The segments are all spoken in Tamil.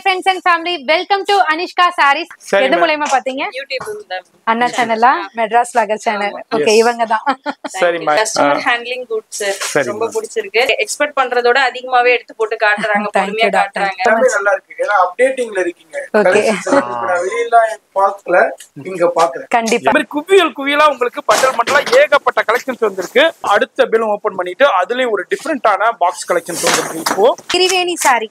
friends and family, welcome to Anishka Sarees. எது மூலமா பாத்தீங்க? YouTube அண்ணா சேனலா மெட்ராஸ் லாகர் சேனல். ஓகே, இவங்க தான். சரி, கஸ்டமர் ஹேண்ட்லிங் குட்ஸ் ரொம்ப பிடிச்சிருக்கு. எக்ஸ்பெக்ட் பண்றதோட அதிகமாவே எடுத்து போட்டு காட்டுறாங்க, பொறுமையா காட்டுறாங்க. எல்லாமே நல்லா இருக்கு. ஏன்னா அப்டேட்டிங்ல இருக்கீங்க. ஓகே. வெளியில பார்க்கல, இங்க பாக்குறேன். கண்டிப்பா. இந்த குவியலா உங்களுக்கு பண்டல் ஏகப்பட்ட கலெக்ஷன்ஸ் வந்திருக்கு. அடுத்த பில் ஓபன் பண்ணிட்டு அதுலயும் ஒரு டிஃபரெண்டான பாக்ஸ் கலெக்ஷன்ஸ் வந்திருக்கு. இப்போ திரிவேணி சாரி.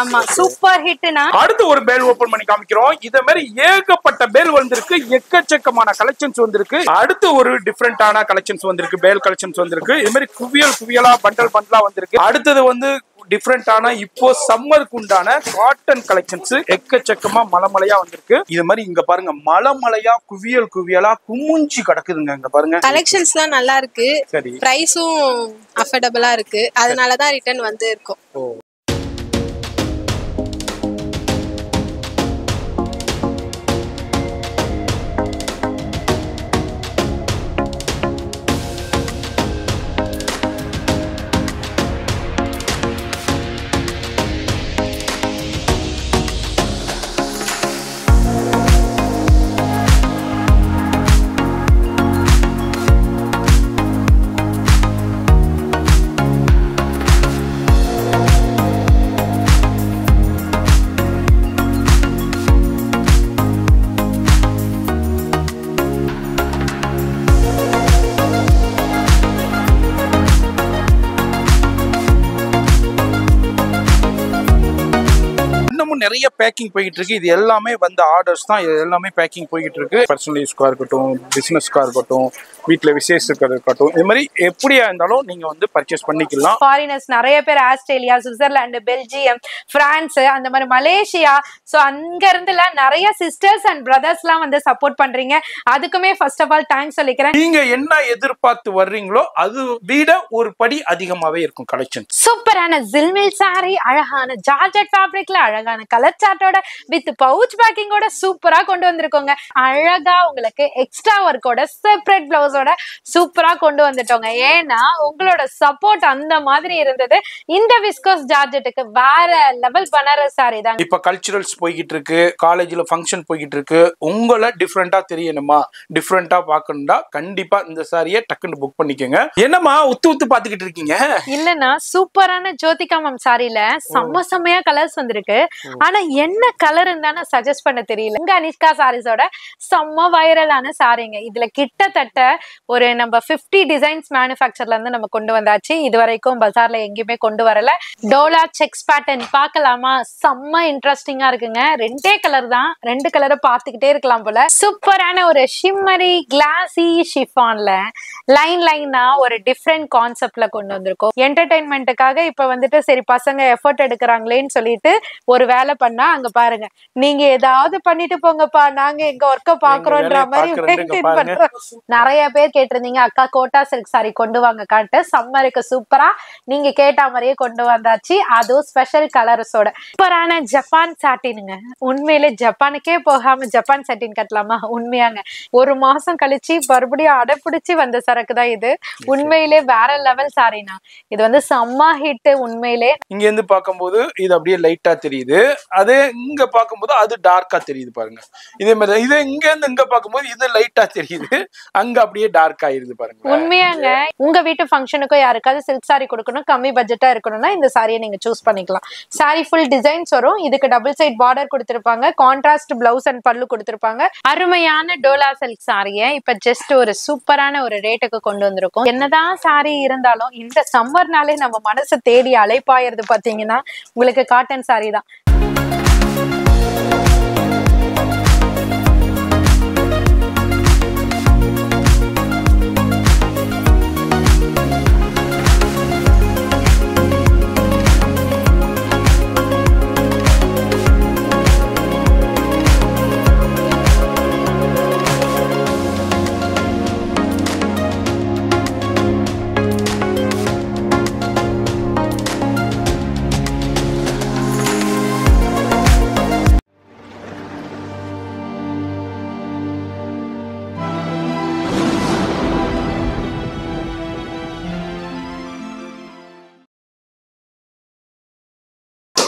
ஆமா, சூப்பர் ஹிட்னா. அடுத்து ஒரு பேல் ஓபன் பண்ணி காமிக்கிறோம். இத மாதிரி ஏகப்பட்ட பேல் வந்திருக்கு, எக்கச்சக்கமான கலெக்ஷன்ஸ் வந்திருக்கு. அடுத்து ஒரு டிஃபரெண்டான கலெக்ஷன்ஸ் வந்திருக்கு, பேல் கலெக்ஷன்ஸ் வந்திருக்கு. இது மாதிரி குவியலா பண்டலா வந்திருக்கு. அடுத்தது வந்து டிஃபரெண்டான இப்போ சம்மருக்கு உண்டான காட்டன் கலெக்ஷன்ஸ் எக்கச்சக்கமா மலைமலையா வந்திருக்கு. இது மாதிரி இங்க பாருங்க, மலைமலையா குவியலா குமிஞ்சி கிடக்குதுங்க. இங்க பாருங்க, கலெக்ஷன்ஸ்லாம் நல்லா இருக்கு, பிரைஸும் அஃபோர்டபிளா இருக்கு. அதனாலதான் ரிட்டர்ன் வந்து இருக்கும். நிறைய பேக்கிங் போயிட்டு இருக்கு. இது எல்லாமே வந்து ஆர்டர்ஸ் தான். இது எல்லாமே பேக்கிங் போயிட்டு இருக்கு. பர்சனல் யூஸ்க்கா இருக்கட்டும், பிசினஸ்க்கா இருக்கட்டும், வீட்டுல விசேஷத்துக்கு இருக்கட்டும், இது மாதிரி எப்படியா இருந்தாலும் நீங்க வந்து பர்ச்சேஸ் பண்ணிக்கலாம். ஃபாரினர்ஸ் நிறைய பேர் ஆஸ்திரேலியா, சுவிட்சர்லாந்து, பெல்ஜியம், பிரான்ஸ், அந்த மாதிரி மலேசியா, சோ அங்க இருந்துல நிறைய சிஸ்டர்ஸ் அண்ட் பிரதர்ஸ்லாம் வந்து சப்போர்ட் பண்றீங்க. அதுக்குமே ஃபர்ஸ்ட் ஆஃப் ஆல் தேங்க்ஸ் சொல்லிக்கிறேன். நீங்க என்ன எதிர்பார்த்து வர்றீங்களோ அது விட ஒரு படி அதிகமாவே இருக்கும் கலெக்ஷன். சூப்பரான ஜில்மில் சாரி, அழகான ஜார்ஜெட் ஃபேப்ரிக்ல அழகான கலர் சார்ட்டோட வித் பவுச் பேக்கிங்கோட சூப்பரா கொண்டு வந்திருக்கோங்க. அழகா உங்களுக்கு எக்ஸ்ட்ரா ஒர்க்கோட செப்பரேட் பிளவுஸோட சூப்பரா கொண்டு வந்துட்டோங்க. ஏன்னா உங்களோட சப்போர்ட் அந்த மாதிரி இருந்தது. இந்த விஸ்கோஸ் ஜார்ஜெட்டுக்கு வேற லெவல் பனாரஸ் சாரி தான். இப்ப கல்ச்சுரல்ஸ் போய்கிட்டு இருக்கு, காலேஜ்ல ஃபங்க்ஷன் போய்கிட்டு இருக்கு. உங்களை டிஃப்ரெண்டா தெரியணுமா, டிஃப்ரெண்டா பாக்கணும்னா கண்டிப்பா இந்த சாரியை டக்குன்னு புக் பண்ணிக்கோங்க. என்னமா உத்து பாத்துக்கிட்டு இருக்கீங்க? இல்லன்னா சூப்பரான ஜோதிகா மேம் சாரில செம்மையா கலர்ஸ் வந்திருக்கு. ஆனா என்ன கலர் இருந்தானு சஜஸ்ட் பண்ண தெரியல. இங்க அனிஷ்கா சாரீஸோட செம்ம வைரலான சாரிங்க. இதுல கிட்டத்தட்ட ஒரு நம்ம 50 டிசைன்ஸ் மேனுஃபேக்சர்ல இருந்து நம்ம கொண்டு வந்தாச்சு. இது வரைக்கும் பஜார்ல எங்கேயுமே கொண்டு வரல. டோலா செக்ஸ் பேட்டர்ன் பார்க்கலாமா? செம்ம இன்ட்ரெஸ்டிங்கா இருக்குங்க. ரெண்டே கலர் தான், ரெண்டு கலரை பார்த்துக்கிட்டே இருக்கலாம் போல. சூப்பரான ஒரு ஷிம்மரி கிளாசி ஷிஃபான்ல லைனா ஒரு டிஃப்ரெண்ட் கான்செப்ட்ல கொண்டு வந்திருக்கோம். என்டர்டைன்மெண்ட்டுக்காக இப்ப வந்துட்டு சரி பசங்க எஃபர்ட் எடுக்கிறாங்களேன்னு சொல்லிட்டு ஒரு வேலை பண்ணா, அங்க பாருங்க, நீங்க ஏதாவது பண்ணிட்டு போங்கப்பா, நாங்க எங்க ஒர்க்க பாக்குறோம்ன்ற மாதிரி மெயின்டைன் பண்றோம். நிறைய பேர் கேட்டிருந்தீங்க, அக்கா கோட்டா சில்க் சாரி கொண்டு வாங்க காட்டு. சம்மருக்கு சூப்பரா நீங்க கேட்ட மாதிரியே கொண்டு வந்தாச்சு. அதுவும் ஸ்பெஷல் கலர்ஸோட சூப்பரான ஜப்பான் சாட்டினுங்க. உண்மையிலே ஜப்பானுக்கே போகாம ஜப்பான் சாட்டின் கட்டலாமா? உண்மையாங்க, ஒரு மாசம் கழிச்சு மறுபடியும் அடைப்பிடிச்சு வந்த சரக்கு தான் இது. உண்மையிலே வேற லெவல் சாரினா. இது வந்து செம்ம ஹிட். உண்மையிலே இங்க இருந்து பார்க்கும்போது இது அப்படியே லைட்டா தெரியுது, அதே இங்க பார்க்கும்போது அது டார்க்கா தெரியுது பாருங்க. இதே மாதிரி இது இங்க இருந்து இங்க பார்க்கும்போது இது லைட்டா தெரியுது, அங்க அப்படியே டார்க் ஆயிருது பாருங்க. உண்மையாங்க, உங்க வீட்டு ஃபங்க்ஷனுக்கோ யாருக்காவது சில்க் சாரி கொடுக்கணும், கம்மி பட்ஜெட்டா இருக்கணும்னா இந்த சாரியை நீங்க சூஸ் பண்ணிக்கலாம். சாரி ஃபுல் டிசைன்ஸ் வரும். இதுக்கு டபுள் சைட் பார்டர் கொடுத்திருப்பாங்க, கான்ட்ராஸ்ட் பிளவுஸ் அண்ட் பல்லு கொடுத்திருப்பாங்க. அருமையான டோலா சில்க் சாரியை இப்ப ஜஸ்ட் ஒரு சூப்பரான ஒரு ரேட்டுக்கு கொண்டு வந்திருக்கும். என்னதான் சாரி இருந்தாலும் இந்த சம்மர்னாலே நம்ம மனசை தேடி அலைப்பாயிருது பாத்தீங்கன்னா உங்களுக்கு காட்டன் சாரி தான்.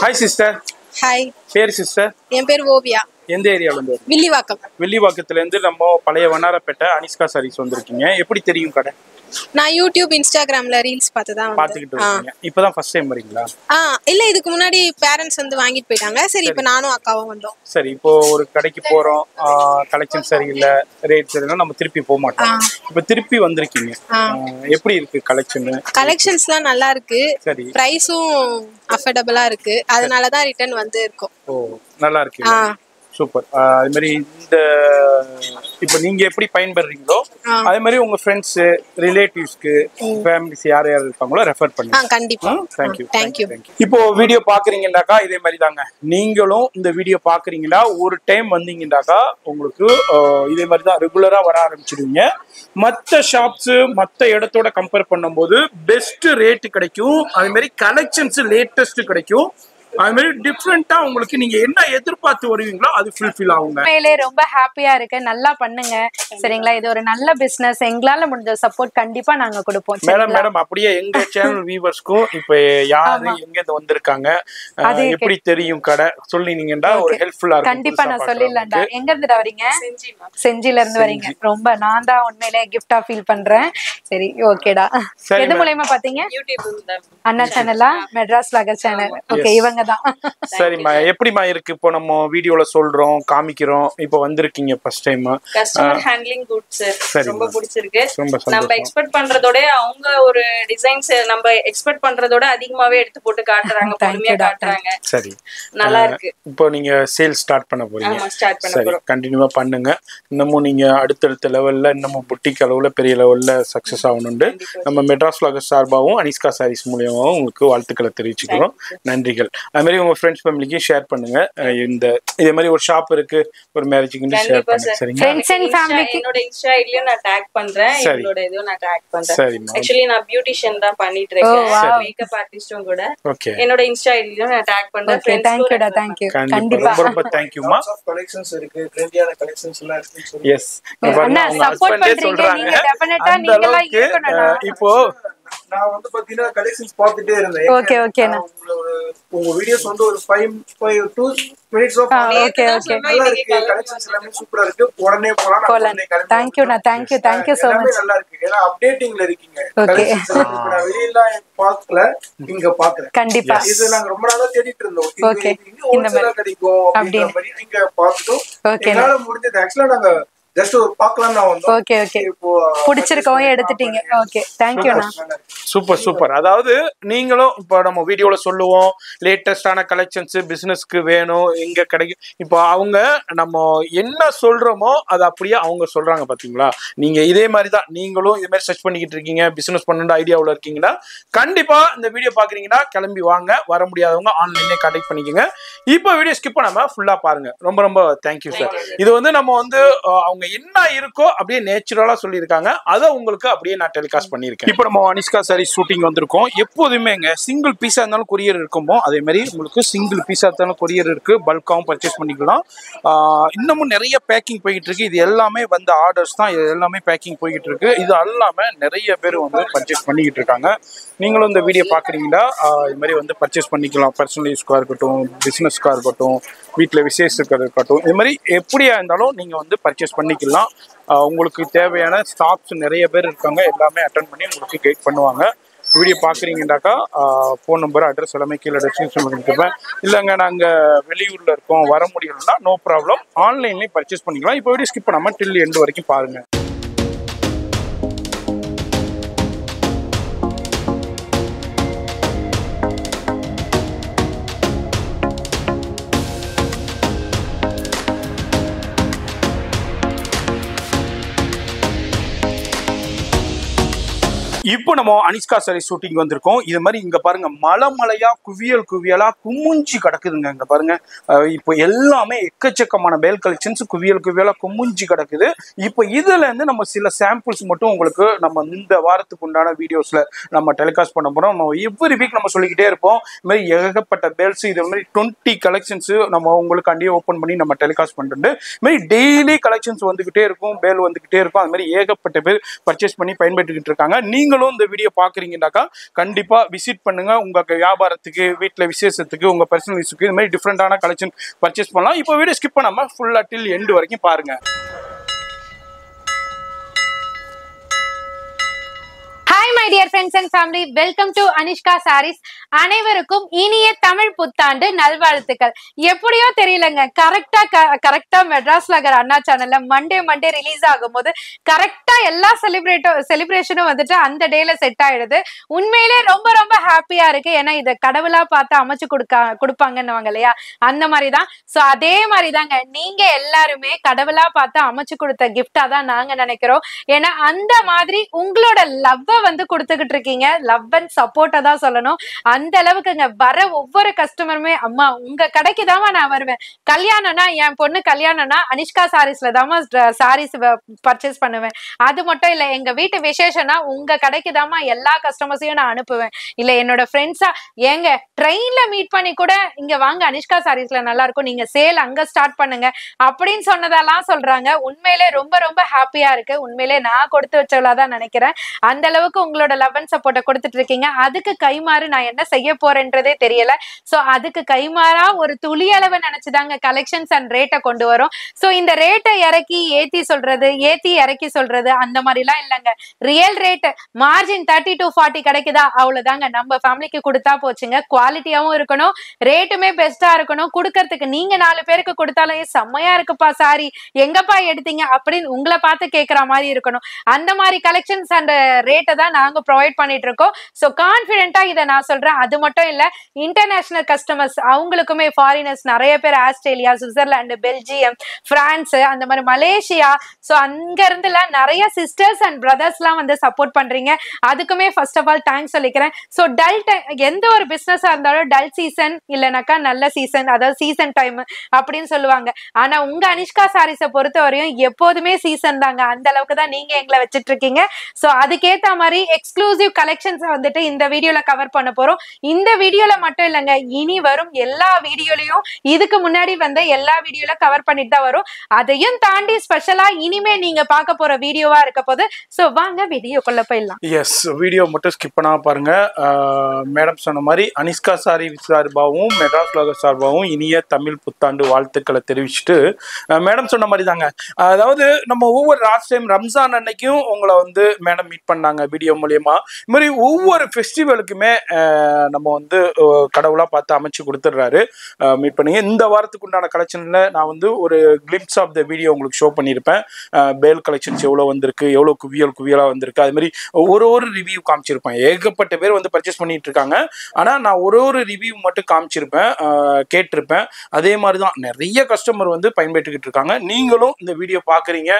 Hi sister. ஹாய், பேர் சிஸ்டர்? என் பேர் ஓவியா. எந்த ஏரியால இருந்து? வில்லிவாக்கம். வில்லிவாக்கத்துல இருந்து நம்ம பழைய வண்ணாரப்பேட்டை அனிஷ்கா சாரீஸ் வந்திருக்கீங்க. எப்படி தெரியும் கடை? நான் யூடியூப், இன்ஸ்டாகிராம்ல ரீல்ஸ் பார்த்து தான் பாத்துக்கிட்டு இருக்கீங்க. இப்பதான் ஃபர்ஸ்ட் டைம் வரீங்களா? இல்ல, இதுக்கு முன்னாடி பேரண்ட்ஸ் வந்து வாங்கிட்டு போயிட்டாங்க. சரி, இப்போ நானும் அக்காவும் வந்தோம். சரி, இப்போ ஒரு கடைக்கு போறோம், கலெக்ஷன் சரியில்லை, ரேட் சரியில்லை, நம்ம திருப்பி போக மாட்டோம். இப்போ திருப்பி வந்திருக்கீங்க, எப்படி இருக்கு கலெக்ஷன்? கலெக்ஷன்ஸ்லாம் நல்லா இருக்கு. சரி, பிரைஸும் அஃபோர்டபுளா இருக்கு. அதனால தான் ரிட்டர்ன் வந்து இருக்கோம். ஓ, நல்லா இருக்கு. சூப்பர். அது மாதிரி இந்த இப்போ நீங்க எப்படி பயன்படுறீங்களோ அதே மாதிரி உங்க ஃப்ரெண்ட்ஸ், ரிலேட்டிவ்ஸ்க்கு, ஃபேமிலிஸ் யார் யார் இருக்காங்களோ ரெஃபர் பண்ணுங்க. கண்டிப்பா. தேங்க்யூ. இப்போ வீடியோ பாக்குறீங்கன்னாக்கா இதே மாதிரி தாங்க, நீங்களும் இந்த வீடியோ பாக்குறீங்கன்னா ஒரு டைம் வந்தீங்கன்னாக்கா உங்களுக்கு இதே மாதிரி தான் ரெகுலரா வர ஆரம்பிச்சிடுவீங்க. மற்ற ஷாப்ஸ் மற்ற இடத்தோட கம்பேர் பண்ணும்போது பெஸ்ட் ரேட் கிடைக்கும். அதே மாதிரி கலெக்ஷன்ஸ் லேட்டஸ்ட் கிடைக்கும். அது மாதிரி டிஃப்ரெண்டா உங்களுக்கு நீங்க என்ன எதிர்பார்த்து வருவீங்களோ அது ஃபுல்ஃபில் ஆகுங்க. உண்மையிலே ரொம்ப ஹாப்பியா இருக்கு. நல்லா பண்ணுங்க, சரிங்களா? இது ஒரு நல்ல பிசினஸ். எங்களால முடிஞ்ச சப்போர்ட் கண்டிப்பா நாங்க கொடுப்போம். மேடம் அப்படியே எங்க சேனல் வியூவர்ஸ்க்கும் இப்ப யாரு எங்க இருந்து வந்திருக்காங்க, எப்படி தெரியும் கடை சொல்லினீங்கன்னா ஒரு ஹெல்ப்ஃபுல்லா இருக்கும். கண்டிப்பா நான் சொல்லிடலாம்டா. எங்க இருந்து வரீங்க? செஞ்சில இருந்து வரீங்க. ரொம்ப நான் தான் உண்மையிலே கிஃப்டா ஃபீல் பண்றேன். சரி, ஓகேடா. எது மூலமா பாத்தீங்க? யூடியூப் அண்ணா சேனலா? மெட்ராஸ் லாகர் சேனல். ஓகே, இவங்க தான். சரிம்மா, எப்படிமா இருக்கு? இப்போ நம்ம வீடியோல சொல்றோம், காமிக்கிறோம், இப்போ வந்திருக்கீங்க first time. Customer handling good sir, ரொம்ப பிடிச்சிருக்கு. நம்ம எக்ஸ்பெக்ட் பண்றதோட அவங்க ஒரு டிசைன்ஸ் நம்ம எக்ஸ்பெக்ட் பண்றதோட அதிகமாவே எடுத்து போட்டு காட்டுறாங்க, பொறுமையா காட்டுறாங்க. சரி, நல்லா இருக்கு. இப்போ நீங்க சேல் ஸ்டார்ட் பண்ண போறீங்க. சரி, கண்டினியூவா பண்ணுங்க. இன்னமும் நீங்க அடுத்தடுத்த லெவல்ல இன்னமும் புட்டிக் அளவுல பெரிய லெவல்ல சக்சஸ் ஆகணும்னு நம்ம மெட்ராஸ் வ்ளாகர்ஸ் சார்பாகவும் அனிஷ்கா சாரீஸ் மூலியமாகவும் உங்களுக்கு வாழ்த்துக்களை தெரிவிச்சுக்கிறோம். நன்றிகள். அது மாதிரி உங்க ஃப்ரெண்ட்ஸ் ஃபேமிலிக்கு ஷேர் பண்ணுங்க. இந்த இதே மாதிரி ஒரு ஷாப் இருக்கு, ஒரு மேரேஜ்க்கு ஷேர் பண்ணுங்க. சரிங்க, ஃப்ரெண்ட்ஸ் அண்ட் ஃபேமிலிக்கு என்னோட இன்ஸ்டா ஐடியும் நான் டாக் பண்றேன், என்னோட இதுவும் நான் டாக் பண்றேன். एक्चुअली நான் பியூட்டிஷியன் தான் பண்ணிட்டு இருக்கேன், மேக்கப் ஆர்டிஸ்டும் கூட. ஓகே, என்னோட இன்ஸ்டா ஐடியும் நான் டாக் பண்றேன். ஃப்ரெண்ட்ஸ் தேங்க்யூடா, தேங்க்யூ. கண்டிப்பா ரொம்ப தேங்க்யூமா. கலெக்ஷன்ஸ் இருக்கு, ட்ரெண்டியான கலெக்ஷன்ஸ் எல்லாம் இருக்கு. எஸ், அண்ணா சப்போர்ட் பண்றீங்க, நீங்க டெஃபினட்டா நீங்களா இருக்கணும். இப்போ நான் வந்து பாத்தீங்கன்னா கலெக்ஷன்ஸ் பார்த்துட்டே இருந்தேன். ஓகே ஓகே, உங்க வீடியோஸ் வந்து ஒரு 2 minutes ஆஃப் ஓகே ஓகே, நல்லா இருக்கு. கலெக்ஷன்ஸ் எல்லாமே சூப்பரா இருக்கு. உடனே போலாம். Thank you so much. நல்லா இருக்கு. ஏன்னா அப்டேட்டிங்ல இருக்கீங்க. கலெக்ஷன்ஸ் இப்ப நான் வெளியில பார்க்கல, இங்க பாக்குறேன். கண்டிப்பா இது நாங்க ரொம்ப நாளா தேடிட்டு இருந்தோம். ஓகே, இந்த மாதிரி கிடைக்கும் அப்படிங்கிற மாதிரி நீங்க பார்த்துட்டோம். என்னால முடிஞ்சது. ஆக்சுவலா நாங்க ஜஸ்ட் ஒரு பார்க்கலாம் தான் வந்தோம். ஓகே ஓகே, பிடிச்சிருக்கவும் எடுத்துட்டீங்க. ஓகே, தேங்க்யூ அண்ணா. சூப்பர். அதாவது நீங்களும் இப்போ நம்ம வீடியோல சொல்லுவோம் லேட்டஸ்டான கலெக்ஷன்ஸ் பிசினஸ்க்கு வேணும், எங்க கிடைக்கும். இப்போ அவங்க நம்ம என்ன சொல்றோமோ அது அப்படியே அவங்க சொல்றாங்க. பாத்தீங்களா, நீங்க இதே மாதிரி தான் நீங்களும் இதே மாதிரி சர்ச் பண்ணிக்கிட்டு இருக்கீங்க, பிசினஸ் பண்ணணும் ஐடியாவில் இருக்கீங்கன்னா கண்டிப்பா இந்த வீடியோ பாக்குறீங்கன்னா கிளம்பி வாங்க. வர முடியாதவங்க ஆன்லைன்ல கான்டாக்ட் பண்ணிக்கோங்க. இப்போ வீடியோ ஸ்கிப் பண்ணாம ஃபுல்லா பாருங்க. ரொம்ப தேங்க்யூ சார். இது வந்து நம்ம வந்து அவங்க என்ன இருக்கோ அப்படியே நேச்சுரலா சொல்லியிருக்காங்க, அதை உங்களுக்கு அப்படியே நான் டெலிகாஸ்ட் பண்ணியிருக்கேன். இப்போ நம்ம அனிஷ்கா சாரி ஷூட்டிங் வந்திருக்கோம். எப்போதுமேங்க சிங்கிள் பீஸா இருந்தாலும் கொரியர் இருக்குமோ அதே மாதிரி உங்களுக்கு சிங்கிள் பீஸா இருந்தாலும் கொரியர் இருக்கு, பல்காவும் பர்ச்சேஸ் பண்ணிக்கலாம். இன்னமும் நிறைய பேக்கிங் போய்கிட்டு இருக்கு. இது எல்லாமே வந்து ஆர்டர்ஸ் தான், இது எல்லாமே பேக்கிங் போய்கிட்டு இருக்கு. இது எல்லாமே நிறைய பேர் வந்து பர்ச்சேஸ் பண்ணிக்கிட்டு இருக்காங்க. நீங்களும் இந்த வீடியோ பார்க்குறீங்களா, இது மாதிரி வந்து பர்ச்சேஸ் பண்ணிக்கலாம். பர்சனல் யூஸ்க்காக இருக்கட்டும், பிஸ்னஸ்க்காக இருக்கட்டும், வீட்டில் விசேஷத்துக்கு இருக்கட்டும், இது மாதிரி எப்படியா இருந்தாலும் நீங்கள் வந்து பர்ச்சேஸ் பண்ணிக்கலாம். உங்களுக்கு தேவையான ஸ்டாஃப்ஸ் நிறைய பேர் இருக்காங்க, எல்லாமே அட்டென்ட் பண்ணி உங்களுக்கு கைட் பண்ணுவாங்க. வீடியோ பார்க்குறீங்கன்னாக்கா ஃபோன் நம்பர், அட்ரஸ் எல்லாமே கீழே டிஸ்கிரிப்ஷன் பண்ணிருப்பேன். இல்லைங்க நாங்கள் வெளியூரில் இருக்கோம், வர முடியலன்னா நோ ப்ராப்ளம், ஆன்லைன்லேயும் பர்ச்சேஸ் பண்ணிக்கலாம். இப்போ வீடியோ ஸ்கிப் பண்ணாமல் டில் எண்டு வரைக்கும் பாருங்கள். இப்போ நம்ம அனிஷ்கா சாரி ஷூட்டிங் வந்திருக்கோம். இது மாதிரி இங்க பாருங்க, மலையா குவியலா குமிஞ்சி கிடக்குதுங்க. இங்க பாருங்க, இப்போ எல்லாமே எக்கச்சக்கமான பேல் கலெக்ஷன்ஸ் குவியலா குமிஞ்சி கிடக்குது. இப்போ இதுல இருந்து நம்ம சில சாம்பிள்ஸ் மட்டும் உங்களுக்கு நம்ம இந்த வாரத்துக்கு உண்டான வீடியோஸ்ல நம்ம டெலிகாஸ்ட் பண்ண போறோம். நம்ம எவ்ரி வீக் நம்ம சொல்லிக்கிட்டே இருப்போம், இது மாதிரி ஏகப்பட்ட பேல்ஸ், இது மாதிரி 20 கலெக்ஷன்ஸ் நம்ம உங்களுக்கு அண்டியே ஓப்பன் பண்ணி நம்ம டெலிகாஸ்ட் பண்றது. இது மாதிரி டெய்லி கலெக்ஷன்ஸ் வந்துகிட்டே இருக்கும், பேல் வந்துகிட்டே இருக்கும். அது மாதிரி ஏகப்பட்ட பேர் பர்ச்சேஸ் பண்ணி பயன்பெற்றுக்கிட்டு இருக்காங்க. நீங்களும் நீங்களும் இந்த வீடியோ பாக்குறீங்கன்னாக்கா கண்டிப்பா விசிட் பண்ணுங்க. உங்க வியாபாரத்துக்கு, வீட்டுல விசேஷத்துக்கு, உங்க பர்சனல் யூஸ்க்கு இந்த மாதிரி டிஃப்ரெண்டான கலெக்ஷன் பர்ச்சேஸ் பண்ணலாம். இப்போ வீடியோ ஸ்கிப் பண்ணாம ஃபுல்லா டில் எண்ட் வரைக்கும் பாருங்க. My dear friends and family, welcome to Anishka Sarees. அனைவருக்கும் இனிய தமிழ் புத்தாண்டு நல்வாழ்த்துக்கள். எப்படியோ தெரியலங்க, கரெக்டா மெட்ராஸ்ல இருக்கிற அண்ணா சேனல்ல மண்டே ரிலீஸ் ஆகும்போது கரெக்டா எல்லா செலிப்ரேஷனும் வந்துட்டு அந்த டேல செட் ஆயிடுது. உண்மையிலே ரொம்ப ரொம்ப ஹாப்பியா இருக்கு. ஏன்னா இதை கடவுளா பார்த்து அமைச்சு கொடுப்பாங்கன்னு இல்லையா, அந்த மாதிரிதான். சோ அதே மாதிரிதாங்க நீங்க எல்லாருமே கடவுளா பார்த்து அமைச்சு கொடுத்த கிஃப்டா தான் நாங்க நினைக்கிறோம். ஏன்னா அந்த மாதிரி உங்களோட லவ்வ வந்து கொடுத்துக்கிட்டு இருக்கீங்க. லவ் அண்ட் சப்போர்ட்டா தான் சொல்லணும். அந்த அளவுக்குங்க வர ஒவ்வொரு கஸ்டமருமே அம்மா உங்க கடைக்கு தாமா நான் வருவேன், கல்யாணம்னா என் பொண்ணு கல்யாணம்னா அனிஷ்கா சாரீஸ்ல தாமா சாரீஸ் பர்ச்சேஸ் பண்ணுவேன். அது மட்டும் இல்ல, எங்க வீட்டு விசேஷம்னா உங்க கடைக்கு தாமா எல்லா கஸ்டமர்ஸையும் நான் அனுப்புவேன். இல்ல என்னோட ஃப்ரெண்ட்ஸா ஏங்க ட்ரெயின்ல மீட் பண்ணி கூட இங்க வாங்க அனிஷ்கா சாரீஸ்ல நல்லா இருக்கும், நீங்க சேல் அங்க ஸ்டார்ட் பண்ணுங்க அப்படின்னு சொன்னதெல்லாம் சொல்றாங்க. உண்மையிலே ரொம்ப ரொம்ப ஹாப்பியா இருக்கு. உண்மையிலே நான் கொடுத்து வச்சவளாதான் நினைக்கிறேன். அந்த அளவுக்கு உங்களோட லவ் அண்ட் சப்போர்ட்டை கொடுத்துட்டு இருக்கீங்க. அதுக்கு கைமாறு நான் என்ன செய்ய போறேன்றதே தெரியல. சோ அதுக்கு கைமாறா ஒரு துளி அளவு நினைச்சுதாங்க கலெக்ஷன்ஸ் அண்ட் ரேட்டை கொண்டு வரும். சோ இந்த ரேட்டை ஏத்தி இறக்கி சொல்றது அந்த மாதிரி எல்லாம் இல்லைங்க. ரியல் ரேட் மார்ஜின் 30 to 40 கிடைக்குதா அவ்வளவுதாங்க. நம்ம ஃபேமிலிக்கு கொடுத்தா போச்சுங்க. குவாலிட்டியாவும் இருக்கணும், ரேட்டுமே பெஸ்டா இருக்கணும். கொடுக்கறதுக்கு நீங்க 4 பேருக்கு கொடுத்தாலும் செம்மையா இருக்குப்பா சாரி எங்கப்பா எடுத்தீங்க அப்படின்னு உங்களை பார்த்து கேட்கற மாதிரி இருக்கணும். அந்த மாதிரி கலெக்ஷன்ஸ் அண்ட் ரேட்டை தான் நாங்க ப்ரொவைட் பண்ணிட்டு இருக்கோம். சோ கான்பிடென்ட்டா இதை நான் சொல்றேன். அது மட்டும் இல்ல, இன்டர்நேஷனல் கஸ்டமர்ஸ் அவங்களுக்குமே ஃபாரினர்ஸ் நிறைய பேர் ஆஸ்திரேலியா, சுவிட்சர்லாந்து, பெல்ஜியம், பிரான்ஸ், அந்த மாதிரி மலேசியா, சோ அங்க இருந்து நிறைய சிஸ்டர்ஸ் அண்ட் பிரதர்ஸ் எல்லாம் வந்து சப்போர்ட் பண்றீங்க. அதுக்குமே ஃபர்ஸ்ட் ஆஃப் ஆல் தேங்க்ஸ் சொல்லிக்கிறேன். சோ எந்த ஒரு பிசினஸா இருந்தாலும் டல் சீசன் இல்லைனாக்கா நல்ல சீசன், அதாவது சீசன் டைம் அப்படின்னு சொல்லுவாங்க. ஆனா உங்க அனிஷ்கா சாரீஸை பொறுத்த வரையும் எப்போதுமே சீசன் தாங்க. அந்த அளவுக்கு தான் நீங்க எங்களை வச்சிட்டு இருக்கீங்க. சோ அதுக்கேத்த மாதிரி எக்ஸ்க்ளூசிவ் கலெக்ஷன்ஸ் வந்துட்டு இந்த வீடியோல கவர் பண்ண போறோம். இந்த வீடியோல மட்டும் இல்லைங்க, இனி வரும் எல்லா வீடியோலயும் இதுக்கு முன்னாடி வந்த எல்லா வீடியோல கவர் பண்ணிட்டு தான் வரும். அதையும் தாண்டி ஸ்பெஷலா இனிமே நீங்க பார்க்க போற வீடியோவா இருக்க போது. சோ வாங்க வீடியோக்குள்ள போயிடலாம். எஸ், வீடியோ மட்டும் ஸ்கிப் பண்ணாம பாருங்க. மேடம் சொன்ன மாதிரி அனிஷ்கா சாரி சார்பாகவும் மெட்ராஸ் வ்ளாகர்ஸ் சார்பாகவும் இனிய தமிழ் புத்தாண்டு வாழ்த்துக்களை தெரிவிச்சுட்டு, மேடம் சொன்ன மாதிரி தாங்க, அதாவது நம்ம ஒவ்வொரு லாஸ்ட் டைம் ரம்ஜான் அன்னைக்கும் உங்களை வந்து மேடம் மீட் பண்ணாங்க வீடியோ மூலியமா. இது மாதிரி ஒவ்வொரு ஃபெஸ்டிவலுக்குமே நம்ம வந்து கடவுளா பார்த்து அமைச்சு கொடுத்துட்றாரு, மீட் பண்ணி. இந்த வாரத்துக்கு உண்டான கலெக்ஷன்ல நான் வந்து ஒரு கிளிம்ஸ் ஆஃப் த வீடியோ உங்களுக்கு ஷோ பண்ணியிருப்பேன். பேல் கலெக்ஷன்ஸ் எவ்வளோ வந்திருக்கு, எவ்வளோ குவியலா வந்திருக்கு, அது மாதிரி ஒரு ரிவ்யூ காமிச்சிருப்பேன். ஏகப்பட்ட பேர் வந்து பர்ச்சேஸ் பண்ணிட்டு இருக்காங்க. ஆனால் நான் ஒரு ரிவ்யூ மட்டும் காமிச்சிருப்பேன், கேட்டிருப்பேன். அதே மாதிரி தான் நிறைய கஸ்டமர் வந்து பயன்பெற்றுக்கிட்டு இருக்காங்க. நீங்களும் இந்த வீடியோ பார்க்குறீங்க,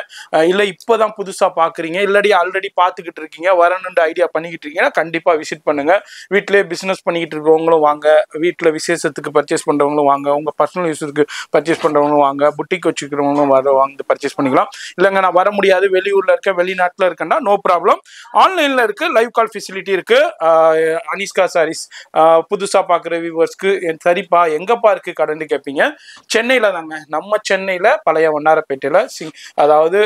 இல்லை இப்போதான் புதுசாக பார்க்குறீங்க, இல்லாடி ஆல்ரெடி பார்த்துக்கிட்டு இருக்கீங்க, வரணுன்ற ஐடியா பண்ணிக்கிட்டு இருக்கீங்கன்னா கண்டிப்பாக விசிட் பண்ணுங்க. வீட்டிலே பிஸ்னஸ் பண்ணிக்கிட்டு இருக்கிறவங்களும் வாங்க, வீட்டில் விசேஷத்துக்கு பர்ச்சேஸ் பண்ணுறவங்களும் வாங்க, உங்கள் பர்சனல் யூஸுக்கு பர்ச்சேஸ் பண்ணுறவங்களும் வாங்க, புட்டிக் வச்சுக்கிறவங்களும் வாங்க பர்ச்சேஸ் பண்ணிக்கலாம். இல்லைங்க நான் வர முடியாது, வெளியூரில் இருக்க, வெளிநாட்டில் இருக்கேன்னா நோ ப்ராப்ளம், ஆன்லைனில் இருக்குது, லைவ் கால் ஃபெசிலிட்டி இருக்குது. அனிஷ்கா சாரீஸ் புதுசாக பார்க்குற வியூவர்ஸ்க்கு சரிப்பா எங்கப்பா இருக்குது கடைன்னு கேட்பீங்க. சென்னையில் தாங்க, நம்ம சென்னையில் பழைய வண்ணாரப்பேட்டையில் அதாவது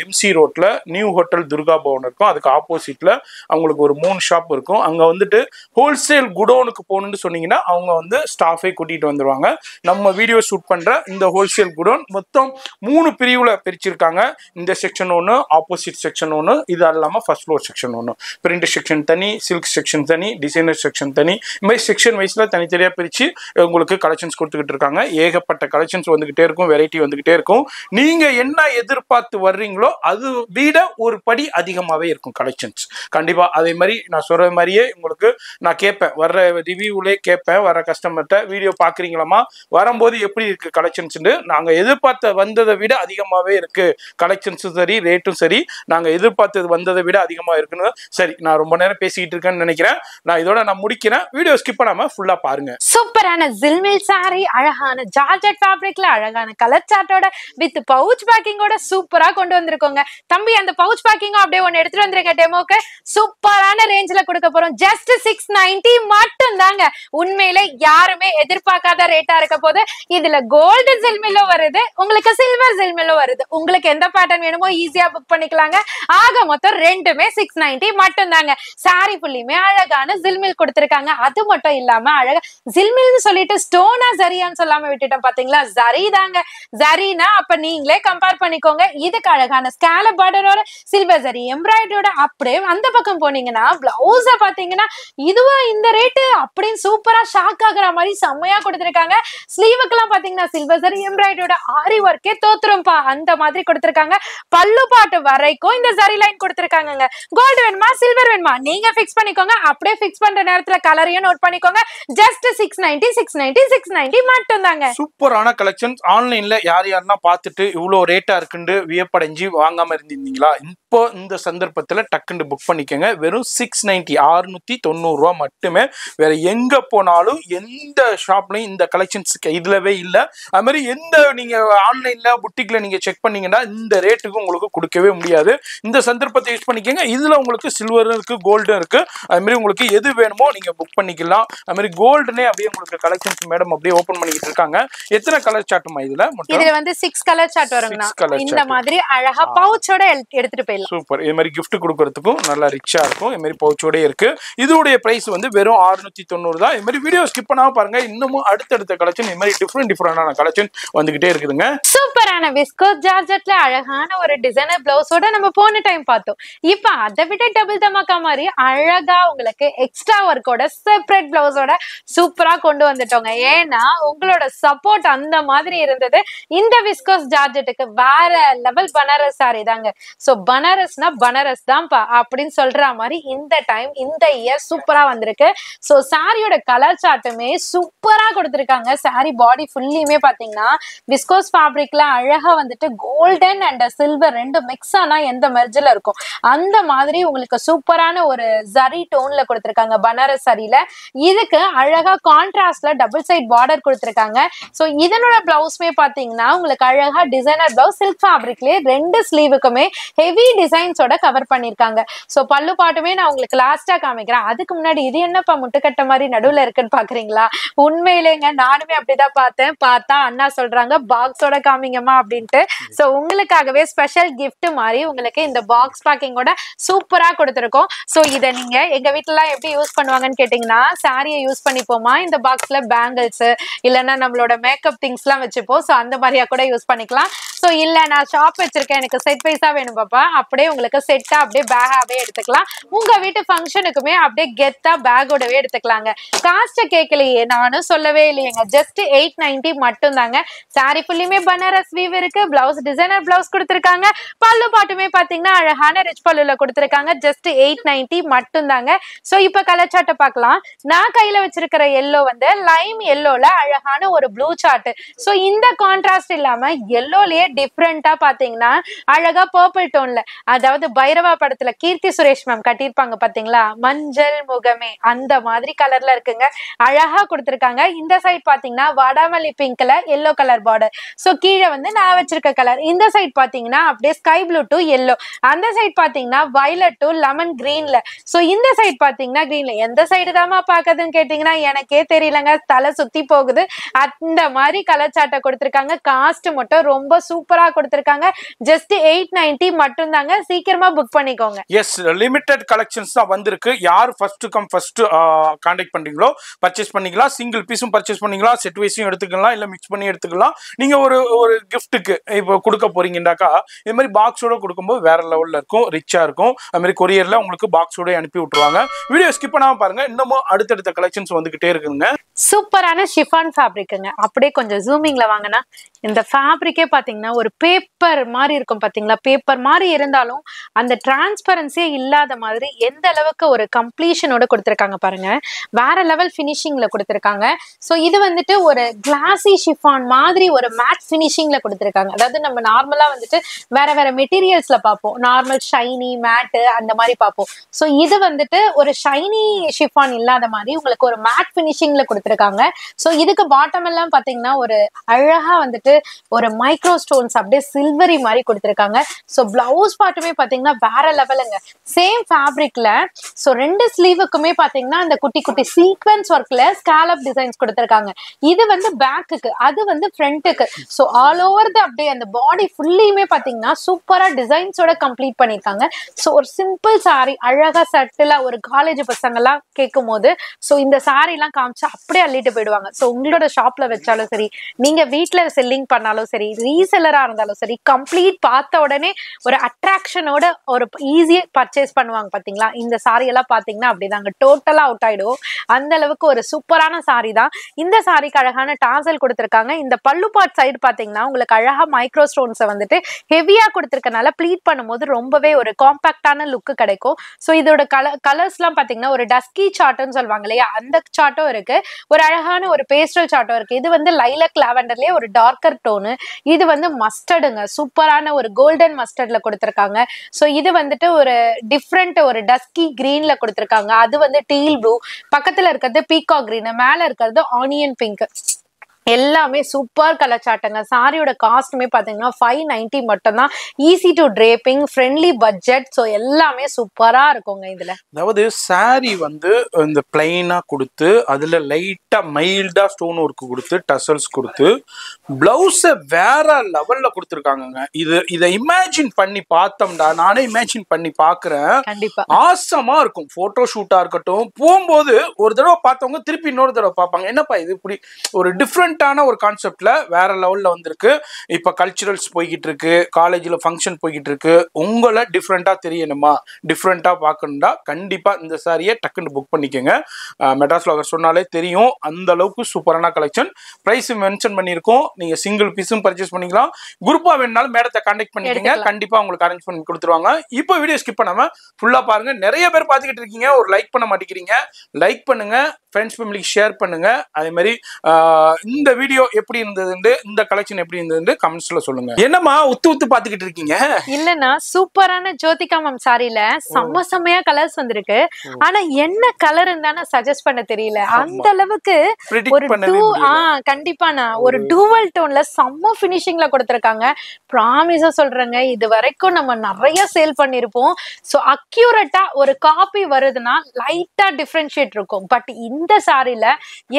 எம்சி ரோட்டில் நியூ ஹோட்டல் துர்கா பவன் இருக்கும். அதுக்கு ஆப்போசிட்டில் அவங்களுக்கு ஒரு 3 ஷாப் இருக்கும். அங்கே வந்துட்டு ஹோல்சேல் குடோனுக்கு போகணுன்னு சொன்னீங்கன்னா அவங்க வந்து ஸ்டாஃபை கூட்டிகிட்டு வந்துடுவாங்க. நம்ம வீடியோ ஷூட் பண்ணுற இந்த ஹோல்சேல் குடோன் மொத்தம் 3 பிரிவில் பிரிச்சிருக்காங்க. இந்த செக்ஷன் ஒன்று, ஆப்போசிட் செக்ஷன் ஒன்று, இது இல்லாமல் ஃபர்ஸ்ட் ஃப்ளோர் செக்ஷன் ஒன்று, பிரிண்ட் செக்ஷன் தனி, சில்க் செக்ஷன் தனி, டிசைனர் செக்ஷன் தனி, இந்த மாதிரி செக்ஷன் வைஸில் தனித்தனியாக பிரித்து உங்களுக்கு கலெக்ஷன்ஸ் கொடுத்துக்கிட்டு இருக்காங்க. ஏகப்பட்ட கலெக்ஷன்ஸ் வந்துக்கிட்டே இருக்கும், வெரைட்டி வந்துக்கிட்டே இருக்கும். நீங்கள் என்ன எதிர்பார்த்து வர்றீங்களோ அது விட ஒரு படி அதிகமாகவே இருக்கும் கலெக்ஷன்ஸ் கண்டிப்பாக. அதே மாதிரி நான் சொல்கிற மாதிரியே உங்களுக்கு நான் கேட்பேன், வர்ற ரிவ்யூவிலே கேட்பேன் வர கஸ்டமர்கிட்ட, வீடியோ பார்க்குறீங்களாமா, வரும்போது எப்படி இருக்குது கலெக்ஷன்ஸ்ன்னு. நாங்கள் எதிர்பார்த்த வந்ததை விட அதிகமாகவே இருக்குது கலெக்ஷன்ஸும் சரி, ரேட்டும் சரி, நாங்கள் எதிர்பார்த்தது வந்ததை விட அதிகமாக இருக்குன்னு. சரி, நான் ரொம்ப நேரம் பேசிக்கிட்டு இருக்கேன்னு நினைக்கிறேன். நான் இதோட நான் முடிக்கிறேன். வீடியோ ஸ்கிப் பண்ணாமல் ஃபுல்லாக பாருங்க. சூப்பரான ஜில்மில் சாரி, அழகான ஜார்ஜெட் ஃபேப்ரிக்ல அழகான கலர் சார்ட்டோட வித் பவுச் பேக்கிங்கோட சூப்பரா கொண்டு வந்திருக்கோங்க. தம்பி அந்த பவுச் பேக்கிங்கும் அப்படியே ஒன்னு எடுத்துட்டு வந்திருக்கட்டே டெமோக்கு சூப்பரான ரேஞ்சில கொடுக்க போறோம். ஜஸ்ட் 690 மட்டும் தாங்க. உண்மையிலே யாருமே எதிர்பார்க்காத ரேட்டா இருக்க போது. இதுல கோல்டு ஜில்மிலோ வருது, உங்களுக்கு சில்வர் ஜில்மிலோ வருது. உங்களுக்கு எந்த பேட்டர்ன் வேணுமோ ஈஸியா புக் பண்ணிக்கலாங்க. ஆக மொத்தம் ரெண்டுமே 690 மட்டும் தாங்க. சாரி ஃபுல்லியுமே அழகான ஜில்மில் கொடுத்திருக்காங்க. அது மட்டும் இல்லாம அழகா ஜில்மில்னு சொல்லிட்டு ஸ்டோனா ஜரியான்னு சொல்லாம விட்டுட்டோம் பாத்தீங்களா? ஜரி தாங்க. ஜரினா அப்ப நீங்களே கம்பேர் பண்ணிக்கோங்க. இதுக்கு அழகான ஸ்கேலப் பார்டரோட சில்வர் ஜரி எம்ப்ராய்டரியோட அப்படியே அந்த பக்கம் போனீங்கன்னா பிளவுஸ பாத்தீங்கன்னா இதுவா இந்த ரேட்டு அப்படின்னு சூப்பரா ஷாக் ஆகுற மாதிரி செம்மையா கொடுத்திருக்காங்க. ஸ்லீவுக்கெல்லாம் பாத்தீங்கன்னா சில்வர் ஜரி எம்ப்ராய்டரியோட ஆரி ஒர்க்கே தோத்துரும்பா அந்த மாதிரி கொடுத்திருக்காங்க. பல்லு பாட்டு வரைக்கும் இந்த ஜரி லைன் கொடுத்திருக்காங்க. கோல்டு வேணுமா சில்வர் வேணுமா நீங்க பிக்ஸ் பண்ணிக்கோங்க. அப்படியே பிக்ஸ் பண்ற நேரத்துல கலரையும் நோட் பண்ணிக்கோங்க. ஜஸ்ட் 690 மட்டும் தாங்க. சூப்பரான கலெக்ஷன்ஸ். ஆன்லைன்ல யாரெல்லாம் பார்த்துட்டு இவ்வளவு ரேட்டா இருக்குன்னு வியப்படைஞ்சு வாங்காம இருந்திருந்தீங்களா? இப்போ இந்த சந்தர்ப்பத்துல டக்குன்னு புக் பண்ணிக்கோங்க. வெறும் 690 690 மட்டுமே. வேற எங்க போனாலும் எந்த ஷாப்லயும் இந்த கலெக்ஷன்ஸ் இதுலவே இல்ல. அது மாதிரி எந்த நீங்க ஆன்லைன்ல புட்டிக்ல நீங்க செக் பண்ணீங்கன்னா இந்த ரேட்டுக்கு உங்களுக்கு கொடுக்கவே முடியாது. இந்த சந்தர்ப்பத்தை யூஸ் பண்ணிக்கோங்க. இதுல உங்களுக்கு சில்வரும் இருக்கு, கோல்டும் இருக்கு. அது மாதிரி உங்களுக்கு எது வேணுமோ நீங்க புக் பண்ணிக்கலாம். அது மாதிரி கோல்டுனே அப்படியே உங்களுக்கு கலெக்ஷன்ஸ் மேடம் அப்படியே ஓபன் பண்ணிக்கிட்டு இருக்காங்க. எத்தனை கலர் சார்ட்டுமா இதுல? இதுல வந்து 6 கலர் சார்ட் வருங்க. இந்த மாதிரி அழகா பவுச்சோட எடுத்துட்டு போயிடலாம். சூப்பர். இது மாதிரி gift கொடுக்கறதுக்கும் நல்லா ரிச்சா இருக்கும். இது மாதிரி பவுச்சோட இருக்கு. இதோடைய பிரைஸ் வந்து வெறும் 690 தான். இது மாதிரி வீடியோ ஸ்கிப் பண்ணாம பாருங்க. இன்னமும் அடுத்தடுத்த கலெக்ஷன் இது மாதிரி டிஃபரெண்டான கலெக்ஷன் வந்துகிட்டே இருக்குதுங்க. சூப்பரான விஸ்கோஸ் ஜார்ஜெட்ல அழகான ஒரு டிசைனர் பிளவுஸோட நம்ம போன டைம் பார்த்தோம். இப்ப அதை விட டபுள் தமாக்கா மாதிரி அழகா உங்களுக்கு எக்ஸ்ட்ரா ஒர்க்கோட செப்பரேட் பிளவுஸோட சூப்பரா கொண்டு வந்துட்டோங்க. ஏன்னா உங்களோட சப்போர்ட் அந்த மாதிரி இருந்தது. இந்த விஸ்கோஸ் ஜார்ஜெட்டுக்கு வேற லெவல் பனாரஸ் சாரி தாங்க. சோ பனாரஸ்னா பனாரஸ் தான்ப்பா அப்படின்னு சொல்ற மாதிரி இந்த டைம் இந்த இயர் சூப்பரா வந்திருக்கு. சோ சாரியோட கலர் சார்ட்டுமே சூப்பரா கொடுத்திருக்காங்க. சாரி பாடி ஃபுல்லியுமே பாத்தீங்கன்னா விஸ்கோஸ் ஃபேப்ரிக்ல அழகா வந்துட்டு கோல்டன் அண்ட் சில்வர் ரெண்டு மிக்ஸ் ஆனா எந்த மெர்ஜில இருக்கும் அந்த மாதிரி உங்களுக்கு சூப்பரான ஒரு ஜரி டோன்ல கொடுத்திருக்காங்க பனாரஸ் சாரியில. இதுக்கு அழகா கான்ட்ராஸ்ட்ல டபுள் சைட் பார்டர் கொடுத்திருக்காங்க. சோ இதனோட பிளவுஸ்மே பாத்தீங்கன்னா உங்களுக்கு அழகா டிசைனர் பிளவுஸ் சில்க் ஃபேப்ரிக்லயே ரெண்டு ஸ்லீவுக்குமே ஹெவி டிசைன்ஸோட கவர் பண்ணிருக்காங்க. சோ பல்லு பாட்டுமே நான் உங்களுக்கு லாஸ்டா காமிக்கிறேன். அதுக்கு முன்னாடி இது என்னப்பா முட்டுக்கட்ட மாதிரி நடுவுல இருக்குன்னு பாக்குறீங்களா? உண்மையிலேங்க நானுமே அப்படிதான் பார்த்தேன். பார்த்தா அண்ணா சொல்றாங்க பாக்ஸோட காமிங்கம்மா அப்படின்ட்டு. சோ உங்களுக்காகவே ஸ்பெஷல் கிஃப்ட் மாதிரி உங்களுக்கு இந்த பாக்ஸ் பேக்கிங்கோட சூப்பரா கொடுத்துருக்கோம். சோ இதை நீங்க எங்க வீட்டுல எல்லாம் எப்படி யூஸ் பண்ணுவாங்கன்னு கேட்டீங்கன்னா சாரியை யூஸ் பண்ணிப்போமா இந்த பாக்ஸ்ல பேங்கிள்ஸ் இல்லைன்னா நம்மளோட மேக்கப் திங்ஸ் எல்லாம் வச்சுப்போம். சோ அந்த மாதிரியா கூட யூஸ் பண்ணிக்கலாம். சோ இல்ல நான் ஷாப் வச்சிருக்கேன் எனக்கு செட் வைஸா வேணும் பாப்பா அப்படியே உங்களுக்கு செட்டா அப்படியே பேகாவே எடுத்துக்கலாம். உங்க வீட்டு ஃபங்க்ஷனுக்குமே அப்படியே கெத்தா பேக்கோடவே எடுத்துக்கலாங்க. காஸ்ட் கேட்கலையே நானும் சொல்லவே இல்லையேங்க. ஜஸ்ட் 890 மட்டும் தாங்க. சாரி ஃபுல்லியுமே பனாரஸ் வீவ் இருக்கு. பிளவுஸ் டிசைனர் பிளவுஸ் கொடுத்திருக்காங்க. பல்லு பாட்டுமே பாத்தீங்கன்னா அழகான ரிச் பல்லுல கொடுத்திருக்காங்க. ஜஸ்ட் 890 மட்டும் தாங்க. சோ இப்ப கலர் சார்ட்டை பார்க்கலாம். நான் கையில வச்சிருக்கிற எல்லோ வந்து லைம் எல்லோல அழகான ஒரு ப்ளூ சார்ட். சோ இந்த கான்ட்ராஸ்ட் இல்லாம எல்லோலயே டிஃப்ரெண்டா பாத்தீங்கன்னா அழகா பர்பிள் டோன்ல அதாவது பைரவா படத்துல கீர்த்தி சுரேஷ் மேம் கட்டியிருப்பாங்க பாத்தீங்களா மஞ்சள் முகமே அந்த மாதிரி கலர்ல இருக்குங்க. அழகா கொடுத்திருக்காங்க. இந்த சைட் பாத்தீங்கன்னா வாடாமல்லி பிங்க்ல எல்லோ கலர் பார்டர். சோ கீழே வந்து நான் வச்சிருக்க கலர். இந்த சைட் பாத்தீங்கன்னா அப்படியே ஸ்கை ப்ளூ டு எல்லோ. அந்த சைட் பாத்தீங்கன்னா வயலட் டு லெமன் கிரீன்ல. சோ இந்த சைட் பாத்தீங்கன்னா கிரீன்ல. எந்த சைடு தாமா பாக்குதுன்னு கேட்டீங்கன்னா எனக்கே தெரியலங்க. தலை சுத்தி போகுது. அந்த மாதிரி கலர் சார்ட்டை கொடுத்திருக்காங்க. காஸ்ட் மட்டும் ரொம்ப சூப்பரா கொடுத்திருக்காங்க. ஜஸ்ட் 890 மட்டும் தாங்க. சீக்கிரமா புக் பண்ணிக்கோங்க. எஸ் லிமிடெட் கலெக்ஷன்ஸ் தான் வந்திருக்கு. யார் ஃபர்ஸ்ட் கம் ஃபர்ஸ்ட் கான்டாக்ட் பண்றீங்களோ பர்ச்சேஸ் பண்ணிக்கலாம். சிங்கிள் பீஸும் பர்ச்சேஸ் பண்ணிக்கலாம். செட் வைஸும் எடுத்துக்கலாம். இல்ல மிக்ஸ் பண்ணி எடுத்துக்கலாம். நீங்க ஒரு கிஃப்ட்டுக்கு இப்போ கொடுக்க போறீங்கன்னாக்கா இது மாதிரி பாக்ஸோட கொடுக்கும்போது வேற லெவல்ல இருக்கும். ரிச்சா இருக்கும். அது மாதிரி கொரியர்ல உங்களுக்கு பாக்ஸோட அனுப்பி விட்டுருவாங்க. வீடியோ ஸ்கிப் பண்ணாம பாருங்க. இன்னமும் அடுத்தடுத்த கலெக்ஷன்ஸ் வந்துகிட்டே இருக்குங்க. சூப்பரான ஷிஃபான் ஃபேப்ரிக்குங்க. அப்படியே கொஞ்சம் ஜூமிங்ல வாங்கினா இந்த ஃபேப்ரிக்கே பாத்தீங்கன்னா ஒரு பேப்பர் மாதிரி இருக்கும் பாத்தீங்களா? பேப்பர் மாதிரி இருந்தாலும் அந்த டிரான்ஸ்பரன்சியே இல்லாத மாதிரி எந்த அளவுக்கு ஒரு கம்ப்ளீஷனோட கொடுத்திருக்காங்க பாருங்க. வேற லெவல் பினிஷிங்ல கொடுத்திருக்காங்க. சோ இது வந்துட்டு ஒரு கிளாசி ஷிஃபான் மாதிரி ஒரு மேட் பினிஷிங்ல கொடுத்திருக்காங்க. அதாவது நம்ம நார்மலா வந்துட்டு வேற வேற மெட்டீரியல்ஸ்ல பார்ப்போம். நார்மல் ஷைனி மேட் அந்த மாதிரி பார்ப்போம். சோ இது வந்துட்டு ஒரு ஷைனி ஷிஃபான் இல்லாத மாதிரி உங்களுக்கு ஒரு மேட் பினிஷிங்ல கொடுத்திருக்காங்க. சோ இதுக்கு பாட்டம் எல்லாம் பாத்தீங்கன்னா ஒரு அழகா வந்துட்டு வந்துட்டு ஒரு மைக்ரோ ஸ்டோன்ஸ் அப்படியே சில்வரி மாதிரி கொடுத்துருக்காங்க. ஸோ பிளவுஸ் பார்ட்டுமே பாத்தீங்கன்னா வேற லெவலுங்க. சேம் ஃபேப்ரிக்ல ஸோ 2 ஸ்லீவுக்குமே பாத்தீங்கன்னா அந்த குட்டி குட்டி சீக்வென்ஸ் ஒர்க்ல ஸ்காலப் டிசைன்ஸ் கொடுத்துருக்காங்க. இது வந்து பேக்குக்கு, அது வந்து ஃப்ரண்ட்டுக்கு. ஸோ ஆல் ஓவர் த அப்படியே அந்த பாடி ஃபுல்லியுமே பாத்தீங்கன்னா சூப்பரா டிசைன்ஸோட கம்ப்ளீட் பண்ணிருக்காங்க. ஸோ ஒரு சிம்பிள் சாரி அழகா சட்டிலா ஒரு காலேஜ் பசங்க எல்லாம் கேட்கும் போது ஸோ இந்த சாரி எல்லாம் காமிச்சு அப்படியே அள்ளிட்டு போயிடுவாங்க. ஸோ உங்களோட ஷாப்ல வச்சாலும் சரி, நீங்க வீட்டுல செல்லிங் பண்ணாலும் சரி, ரீசெல்லரா இருந்தாலும் சரி, கம்ப்ளீட் பார்த்த உடனே ஒரு அட்ராக்ஷனோட ஒரு ஈஸியா பர்ச்சேஸ் பண்ணுவாங்க பாத்தீங்களா. இந்த சாரி எல்லாம் பாத்தீங்கன்னா அப்படிதாங்க டோட்டலா அவுட் ஆயிடும். அந்த அளவுக்கு ஒரு சூப்பரான சாரி தான். இந்த சாரிக்கு அழகான டாசல் கொடுத்திருக்காங்க. இந்த பல்லு பார்ட் சைடு பாத்தீங்கன்னா உங்களுக்கு அழகா மைக்ரோ ஸ்டோன்ஸ் வந்துட்டு ஹெவியா கொடுத்திருக்கனால ப்ளீட் பண்ணும்போது ரொம்பவே ஒரு காம்பாக்டான லுக் கிடைக்கும். ஸோ இதோட கலர்ஸ் எல்லாம் பாத்தீங்கன்னா ஒரு டஸ்கி சார்ட்னு சொல்லுவாங்க இல்லையா, அந்த சார்ட்டும் இருக்கு, ஒரு அழகான ஒரு பேஸ்டல் சார்ட்டும் இருக்கு. இது வந்து லைலக் லாவெண்டர்லயே ஒரு டார்க்கர் டோனு, இது வந்து மஸ்டர்டுங்க, சூப்பரான ஒரு கோல்டன் மஸ்டர்ட்ல கொடுத்திருக்காங்க. ஸோ இது வந்துட்டு ஒரு டிஃப்ரெண்ட் ஒரு டஸ்கி கிரீன்ல கொடுத்திருக்காங்க. அது வந்து டீல் ப்ளூ, பக்கத்துல இருக்கிறது பீகாக் கிரீன், மேல இருக்கிறது ஆனியன் பிங்க். எல்லாமே சூப்பர் கலர் சாட்டுங்க. சாரியோட காஸ்ட்டுமே பாத்தீங்கன்னா 590 மட்டும் தான். Easy to draping, friendly budget. So எல்லாமே சூப்பரா இருக்குங்க இதுல. அதாவது சாரி வந்து இந்த பிளைனா கொடுத்து அதுல லைட்டா மைல்டா ஸ்டோன் ஒர்க் கொடுத்து டசல்ஸ் கொடுத்து பிளவுஸ வேற லெவல்ல கொடுத்துருக்காங்க. இதை இமேஜின் பண்ணி பார்த்தோம்டா, நானே இமேஜின் பண்ணி பாக்குறேன். கண்டிப்பா ஆசமா இருக்கும். போட்டோ ஷூட்டா இருக்கட்டும், போகும்போது ஒரு தடவை பார்த்தவங்க திருப்பி இன்னொரு தடவை பார்ப்பாங்க. என்னப்பா இது இப்படி ஒரு டிஃப்ரெண்டான ஒரு கான்செப்ட்ல வேற லெவல்ல வந்திருக்கு. இப்ப கல்ச்சுரல்ஸ் போய்கிட்டு இருக்கு, காலேஜ்ல ஃபங்க்ஷன் போய்கிட்டு இருக்கு. உங்களை டிஃப்ரெண்டா தெரியணுமா, டிஃப்ரெண்டா பார்க்கணும்டா, கண்டிப்பா இந்த சாரியை டக்குன்னு புக் பண்ணிக்கோங்க. மெட்ராஸ் வ்ளாகர்ஸ் சொன்னாலே தெரியும், அந்த அளவுக்கு சூப்பரான கலெக்ஷன். பிரைஸ் மென்ஷன் பண்ணியிருக்கோம். நீங்க சிங்கிள் பீஸும் பர்ச்சேஸ் பண்ணிக்கலாம். குரூப்பா வேணாலும் மேடத்தை கான்டாக்ட் பண்ணிக்கோங்க, கண்டிப்பா உங்களுக்கு அரேஞ்ச் பண்ணி கொடுத்துருவாங்க. இப்போ வீடியோ ஸ்கிப் பண்ணாம ஃபுல்லா பாருங்க. நிறைய பேர் பார்த்துக்கிட்டு இருக்கீங்க, ஒரு லைக் பண்ண மாட்டேங்கிறீங்க. லைக் பண்ணுங்க, ஃப்ரெண்ட்ஸ் ஃபேமிலிக்கு ஷேர் பண்ணுங்க. அதே மாதிரி இந்த வீடியோ எப்படி இருந்தது, இந்த கலெக்ஷன் எப்படி இருந்தது கமெண்ட்ஸ்ல சொல்லுங்க. என்னமா உத்து பாத்துக்கிட்டு இருக்கீங்க? இல்லன்னா சூப்பரான ஜோதிகா மேம் சாரில செம்மையா கலர்ஸ் வந்திருக்கு. ஆனா என்ன கலர் இருந்தானே சஜஸ்ட் பண்ண தெரியல. அந்த அளவுக்கு ஒரு கண்டிப்பா ஒரு டூவல் டோன்ல செம்ம ஃபினிஷிங்ல கொடுத்திருக்காங்க. ப்ராமிஸா சொல்றேங்க, இது வரைக்கும் நம்ம நிறைய சேல் பண்ணிருப்போம். சோ அக்யூரேட்டா ஒரு காப்பி வருதுன்னா லைட்டா டிஃபரன்ஷியேட் இருக்கும். பட் இந்த சாரில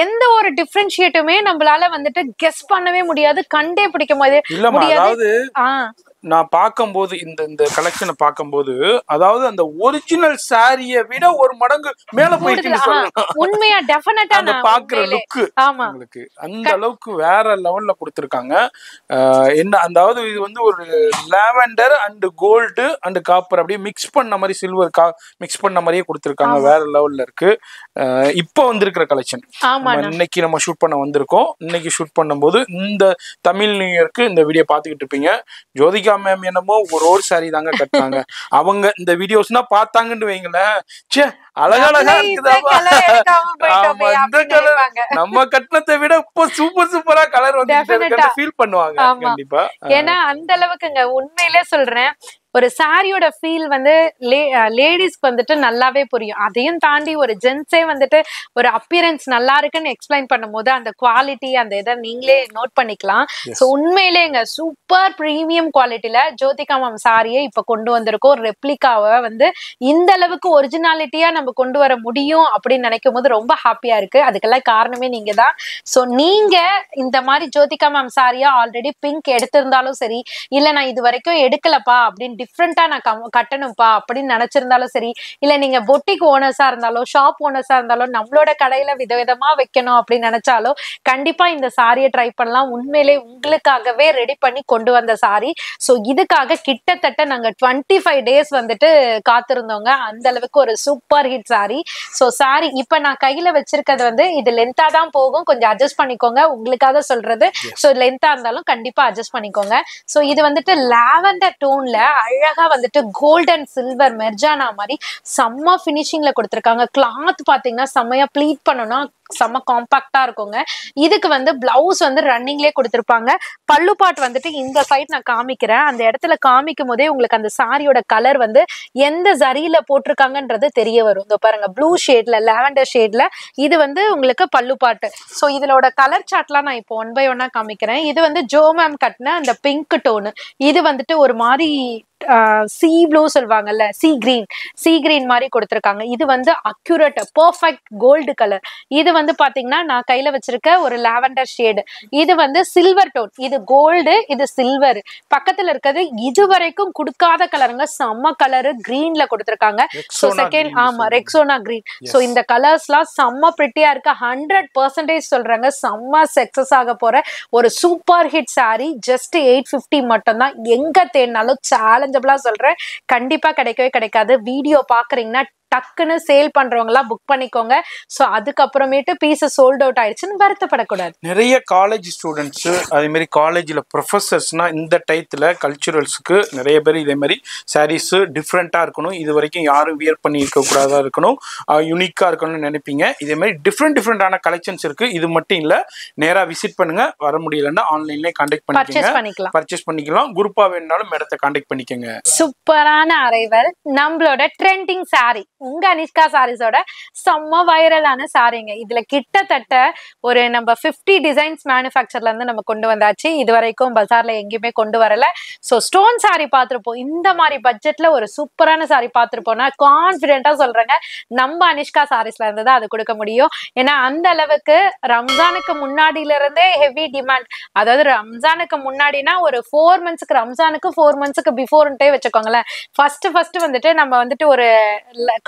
எந்த ஒரு டிஃபரன்ஷியேட்டுமே நம்மளால வந்துட்டு கெஸ் பண்ணவே முடியாது, கண்டே பிடிக்க முடியாது. நான் பார்க்கும்போது இந்த கலெக்ஷனை பார்க்கும்போது, அதாவது அந்த ஒரிஜினல் சாரியை விட ஒரு மடங்கு மேல போயிட்டு உண்மையா டெஃபினட்டா அந்த பாக்குற லுக் உங்களுக்கு அந்த அளவுக்கு வேற லெவல்ல கொடுத்திருக்காங்க. என்ன அதாவது இது வந்து ஒரு lavender and gold and copper அப்படியே மிக்ஸ் பண்ண மாதிரி, சில்வர் மிக்ஸ் பண்ண மாதிரியே கொடுத்திருக்காங்க. வேற லெவல்ல இருக்கு. இப்போ வந்திருக்கிற கலெக்ஷன் இன்னைக்கு நம்ம ஷூட் பண்ண வந்திருக்கோம். இன்னைக்கு ஷூட் பண்ணும்போது இந்த தமிழ் நியூ இயர்க்கு இந்த வீடியோ பார்த்துக்கிட்டு இருப்பீங்க. ஜோதிகா மேம் என்னமோ ஒரு சாரி தாங்க கட்டினாங்க. அவங்க இந்த வீடியோஸ்னா பார்த்தாங்கன்னு வைங்களேன், சே அழகழகா இருக்குதாமா, நம்ம கட்டினத்தை விட இப்போ சூப்பரா கலர் வந்து ஃபீல் பண்ணுவாங்க கண்டிப்பா. ஏன்னா அந்த அளவுக்குங்க உண்மையிலே சொல்றேன், ஒரு சாரியோட ஃபீல் வந்து லேடிஸ்க்கு வந்துட்டு நல்லாவே புரியும். அதையும் தாண்டி ஒரு ஜென்ஸே வந்துட்டு ஒரு அப்பியரன்ஸ் நல்லா இருக்குன்னு எக்ஸ்பிளைன் பண்ணும் போது அந்த குவாலிட்டி அந்த இதை நீங்களே நோட் பண்ணிக்கலாம். ஸோ உண்மையிலேங்க சூப்பர் பிரீமியம் குவாலிட்டியில ஜோதிகா மேம் சாரியை இப்ப கொண்டு வந்திருக்கோம். ரெப்ளிகாவை வந்து இந்த அளவுக்கு ஒரிஜினாலிட்டியா நம்ம கொண்டு வர முடியும் அப்படின்னு நினைக்கும் போது ரொம்ப ஹாப்பியா இருக்கு. அதுக்கெல்லாம் காரணமே நீங்க தான். ஸோ நீங்க இந்த மாதிரி ஜோதிகா மேம் சாரியா ஆல்ரெடி பிங்க் எடுத்திருந்தாலும் சரி, இல்ல நான் இது வரைக்கும் எடுக்கலப்பா அப்படின்னு டிஃப்ரெண்டா நான் கட்டணும்ப்பா அப்படின்னு நினைச்சிருந்தாலும் சரி, இல்ல நீங்க பொட்டிக் ஓனர்ஸா இருந்தாலும் ஷாப் ஓனர்ஸா இருந்தாலும் நம்மளோட கடையில விதவிதமா வைக்கணும் அப்படின்னு நினைச்சாலும் கண்டிப்பா இந்த சாரியை ட்ரை பண்ணலாம். உண்மையிலே உங்களுக்காகவே ரெடி பண்ணி கொண்டு வந்த சாரி. ஸோ இதுக்காக கிட்டத்தட்ட நாங்க 25 டேஸ் வந்துட்டு காத்திருந்தோங்க. அந்த அளவுக்கு ஒரு super hit sorry. So sorry இப்ப நான் கையில வச்சிருக்கிறது வந்து இது லென்த்தா தான் போகும், கொஞ்சம் அட்ஜஸ்ட் பண்ணிக்கோங்க. உங்களுக்காக சொல்றது. ஸோ லென்த்தா இருந்தாலும் கண்டிப்பா அட்ஜஸ்ட் பண்ணிக்கோங்க. ஸோ இது வந்துட்டு லாவெண்டர் டோன்ல அழகா வந்துட்டு கோல்ட் அண்ட் சில்வர் மெர்ஜானா மாதிரி செம்ம பினிஷிங்ல கொடுத்திருக்காங்க. கிளாத் பாத்தீங்கன்னா செம்மையா ப்ளீட் பண்ணணும்னா செம்ம காம்பாக்டா இருக்குங்க. இதுக்கு வந்து பிளவுஸ் வந்து ரன்னிங்லேயே கொடுத்திருப்பாங்க. பல்லு பாட் வந்துட்டு இந்த சைட் நான் காமிக்கிறேன். அந்த இடத்துல காமிக்கும் போதே உங்களுக்கு அந்த சாரியோட கலர் வந்து எந்த ஜரியில போட்டிருக்காங்கன்றது தெரிய வரும். வரும். இந்த பாருங்க ப்ளூ ஷேட்ல லாவெண்டர் ஷேட்ல இது வந்து உங்களுக்கு பல்லு பாட்டு. ஸோ இதோட கலர் சார்ட்லாம் நான் இப்போ 1 by 1 காமிக்கிறேன். இது வந்து ஜோ மேம் கட்டின அந்த பிங்க் டோனு. இது வந்துட்டு ஒரு மாதிரி சி ப்ளூ சொல்லுவாங்கல்ல, சி கிரீன் மாதிரி கொடுத்துருக்காங்க. இது வந்து அக்யூரேட் பர்ஃபெக்ட் கோல்டு கலர். இது வந்து பாத்தீங்கன்னா நான் கையில வச்சிருக்க ஒரு லாவெண்டர் ஷேடு. இது வந்து சில்வர் டோன். இது கோல்டு, இது சில்வர். பக்கத்துல இருக்கிறது இது வரைக்கும் கொடுக்காத கலருங்க, செம்ம கலரு கிரீன்ல கொடுத்துருக்காங்க. ஸோ செகண்ட் ஆமா ரெக்ஸோனா கிரீன். ஸோ இந்த கலர்ஸ்லாம் செம்ம பிரிட்டியா இருக்கு. 100% சொல்றாங்க செம்ம சக்சஸ் ஆக போற ஒரு சூப்பர் ஹிட் சாரி. ஜஸ்ட் 850 மட்டும் தான். எங்க தேடினாலும் சேலஞ்சபிளா சொல்றேன், கண்டிப்பா கிடைக்கவே கிடைக்காது. வீடியோ பாக்குறீங்கன்னா டக்குன்னு சேல் பண்றவங்களா புக் பண்ணிக்கோங்க. ஸோ அதுக்கப்புறமேட்டு பீஸஸ் சோல்ட் அவுட் ஆயிடுச்சுன்னு வருத்தப்படக்கூடாது. நிறைய காலேஜ் ஸ்டூடெண்ட்ஸ் அதே மாதிரி காலேஜில் ப்ரொஃபஸர்ஸ்னா இந்த டயத்தில் கல்ச்சுரல்ஸுக்கு நிறைய பேர் இதே மாதிரி சாரீஸ் டிஃப்ரெண்ட்டாக இருக்கணும், இது வரைக்கும் யாரும் வியர் பண்ணி இருக்கக்கூடாதா இருக்கணும், யூனிக்காக இருக்கணும்னு நினைப்பீங்க. இதே மாதிரி டிஃப்ரெண்டான கலெக்ஷன்ஸ் இருக்குது. இது மட்டும் இல்லை, நேராக விசிட் பண்ணுங்க. வர முடியலன்னா ஆன்லைன்லேயே கான்டாக்ட் பண்ணிக்கலாம், பர்ச்சேஸ் பண்ணிக்கலாம். குரூப்பாக வேணுனாலும் மேடத்தை கான்டாக்ட் பண்ணிக்கோங்க. சூப்பரான அரைவல் நம்மளோட ட்ரெண்டிங் சாரி உங்க அனிஷ்கா சாரீஸோட செம்ம வைரலான சாரிங்க. இதுல கிட்டத்தட்ட ஒரு நம்ம 50 டிசைன்ஸ் மேனுஃபேக்சர்ல இருந்து நம்ம கொண்டு வந்தாச்சு. இது வரைக்கும் பஜார்ல எங்கேயுமே கொண்டு வரல. ஸோ ஸ்டோன் சாரி பார்த்துருப்போம். இந்த மாதிரி பட்ஜெட்ல ஒரு சூப்பரான சாரி பார்த்துருப்போம்னா கான்ஃபிடென்ட்டா சொல்றேங்க நம்ம அனிஷ்கா சாரீஸ்ல இருந்து தான் அது கொடுக்க முடியும். ஏன்னா அந்த அளவுக்கு ரம்ஜானுக்கு முன்னாடியில இருந்தே ஹெவி டிமாண்ட். அதாவது ரம்ஜானுக்கு முன்னாடினா ஒரு 4 மந்த்ஸ்க்கு, ரம்ஜானுக்கு 4 மந்த்ஸ்க்கு பிஃபோர்ன்ட்டே வச்சுக்கோங்களேன். ஃபர்ஸ்ட் வந்துட்டு நம்ம வந்துட்டு ஒரு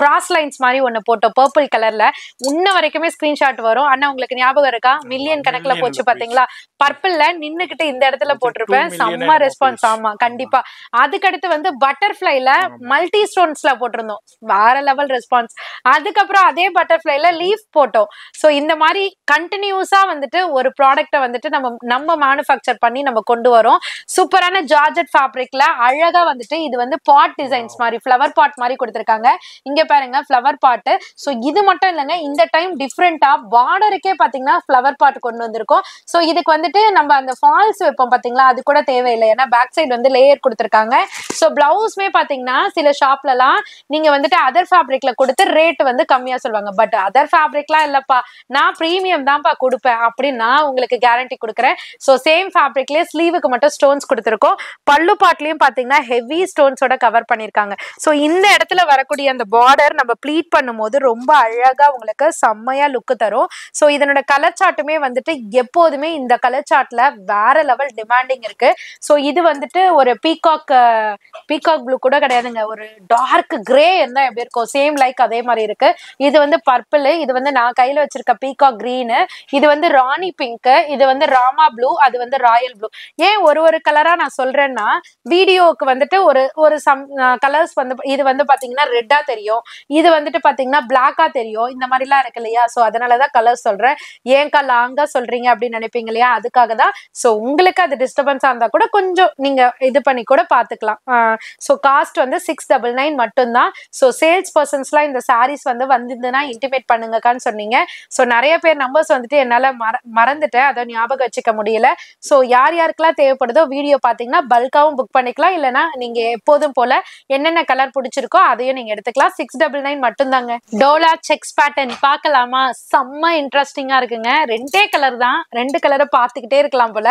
கிராஸ் லைன்ஸ் மாதிரி ஒண்ணு போட்டோம் பர்பிள் கலர்ல. இன்ன வரைக்குமே ஸ்கிரீன்ஷாட் வரும். ஆனா உங்களுக்கு ஞாபகம் இருக்கா? மில்லியன் கணக்குல போச்சு பாத்தீங்களா? பர்பிள்ல நின்னுகிட்டு இந்த இடத்துல போட்டிருப்பேன். செம்ம ரெஸ்பான்ஸ். ஆமா கண்டிப்பா. அதுக்கடுத்து வந்து பட்டர்ஃபிளைல மல்டி ஸ்டோன்ஸ்ல போட்டிருந்தோம். வேற லெவல் ரெஸ்பான்ஸ். அதுக்கப்புறம் அதே பட்டர்ஃபிளைல லீஃப் போட்டோம். ஸோ இந்த மாதிரி கண்டினியூஸா வந்துட்டு ஒரு ப்ராடக்ட்டை வந்துட்டு நம்ம மேனுஃபேக்சர் பண்ணி நம்ம கொண்டு வரோம். சூப்பரான ஜார்ஜெட் ஃபேப்ரிக்ல அழகா வந்துட்டு இது வந்து பாட் டிசைன்ஸ் மாதிரி ஃப்ளவர் பாட் மாதிரி கொடுத்துருக்காங்க. இங்க பாருங்க ஃப்ளவர் பாட்டு. ஸோ இது மட்டும் இல்லைங்க, இந்த டைம் டிஃப்ரெண்டா பார்டருக்கே பாத்தீங்கன்னா ஃப்ளவர் பாட் கொண்டு வந்திருக்கோம். ஸோ இதுக்கு வந்துட்டு நம்ம அந்த ஃபால்ஸ் வைப்போம் பாத்தீங்களா, அது கூட தேவையில்லை. ஏன்னா பேக் சைடு வந்து லேயர் கொடுத்துருக்காங்க. ஸோ பிளவுஸ்மே பாத்தீங்கன்னா சில ஷாப்லலாம் நீங்க வந்துட்டு அதர் ஃபேப்ரிக்ல கொடுத்து ரேட் வந்து கம்மியா சொல்லுவாங்க. பட் அதர் ஃபேப்ரிக்லாம் இல்லப்பா, நான் ப்ரீமியம் தான்ப்பா கொடுப்பேன் அப்படின்னு நான் உங்களுக்கு கேரண்டி கொடுக்குறேன். ஸோ சேம் ஃபேப்ரிக்லயே ஸ்லீவுக்கு மட்டும் ஸ்டோன்ஸ் கொடுத்துருக்கோம். பல்லு பாட்லயும் பாத்தீங்கன்னா ஹெவி ஸ்டோன்ஸோட கவர் பண்ணிருக்காங்க. ஸோ இந்த இடத்துல வரக்கூடிய அந்த பார்டர் நம்ம ப்ளீட் பண்ணும்போது ரொம்ப அழகா உங்களுக்கு செம்மையா லுக்கு தரும். ஸோ இதனோட கலர் சார்ட்டுமே வந்துட்டு எப்போதுமே இந்த கலர் சார்ட்ல வேற லெவல் டிமாண்டிங் இருக்கு. ஸோ இது வந்துட்டு ஒரு பீகாக் ப்ளூ கூட கிடையாதுங்க, ஒரு டார்க் கிரே இருந்தா எப்படி இருக்கும் சேம் லைக் அதே மாதிரி இருக்கு. இது வந்து பர்பிள், இது வந்து நான் கையில வச்சிருக்க பீகாக் கிரீனு, இது வந்து ராணி பிங்க், இது வந்து ராமா ப்ளூ, அது வந்து ராயல் ப்ளூ. ஏன் ஒரு கலரா நான் சொல்றேன்னா வீடியோக்கு வந்துட்டு ஒரு சம் கலர்ஸ் வந்து இது வந்து பாத்தீங்கன்னா ரெட்டா தெரியும், இது வந்துட்டு பாத்தீங்கன்னா பிளாக்கா தெரியும், இந்த மாதிரி எல்லாம் இருக்கு இல்லையா? சோ அதனாலதான் கலர் சொல்றேன். ஏன்கா லாங்கா சொல்றீங்க அப்படின்னு நினைப்பீங்க இல்லையா, அதுக்காக தான். சோ உங்களுக்கு அது டிஸ்டர்பன்ஸா இருந்தா கூட கொஞ்சம் நீங்க இது பண்ணி கூட பாத்துக்கலாம். சோ காஸ்ட் வந்து 699 மட்டும்தான். சோ சேல்ஸ் பர்சன்ஸ்லாம் இந்த சாரீஸ் வந்து வந்திருந்ததுன்னா இன்டிமேட் பண்ணுங்கக்கான்னு சொன்னீங்க. சோ நிறைய பேர் நம்பர்ஸ் வந்துட்டு என்னால மறந்துட்டேன், அதை ஞாபகம் வச்சுக்க முடியல. சோ யாருக்கெல்லாம் தேவைப்படுதோ வீடியோ பாத்தீங்கன்னா பல்காவும் புக் பண்ணிக்கலாம். இல்லைன்னா நீங்க எப்போதும் போல என்னென்ன கலர் பிடிச்சிருக்கோ அதையும் நீங்க எடுத்துக்கலாம். 699 மட்டும்தாங்க. டோலா செக்ஸ் பேட்டர்ன் பார்க்கலாமா? செம்ம இன்ட்ரெஸ்டிங்கா இருக்குங்க. 2 கலர் தான், 2 கலரை பார்த்துக்கிட்டே இருக்கலாம் போல.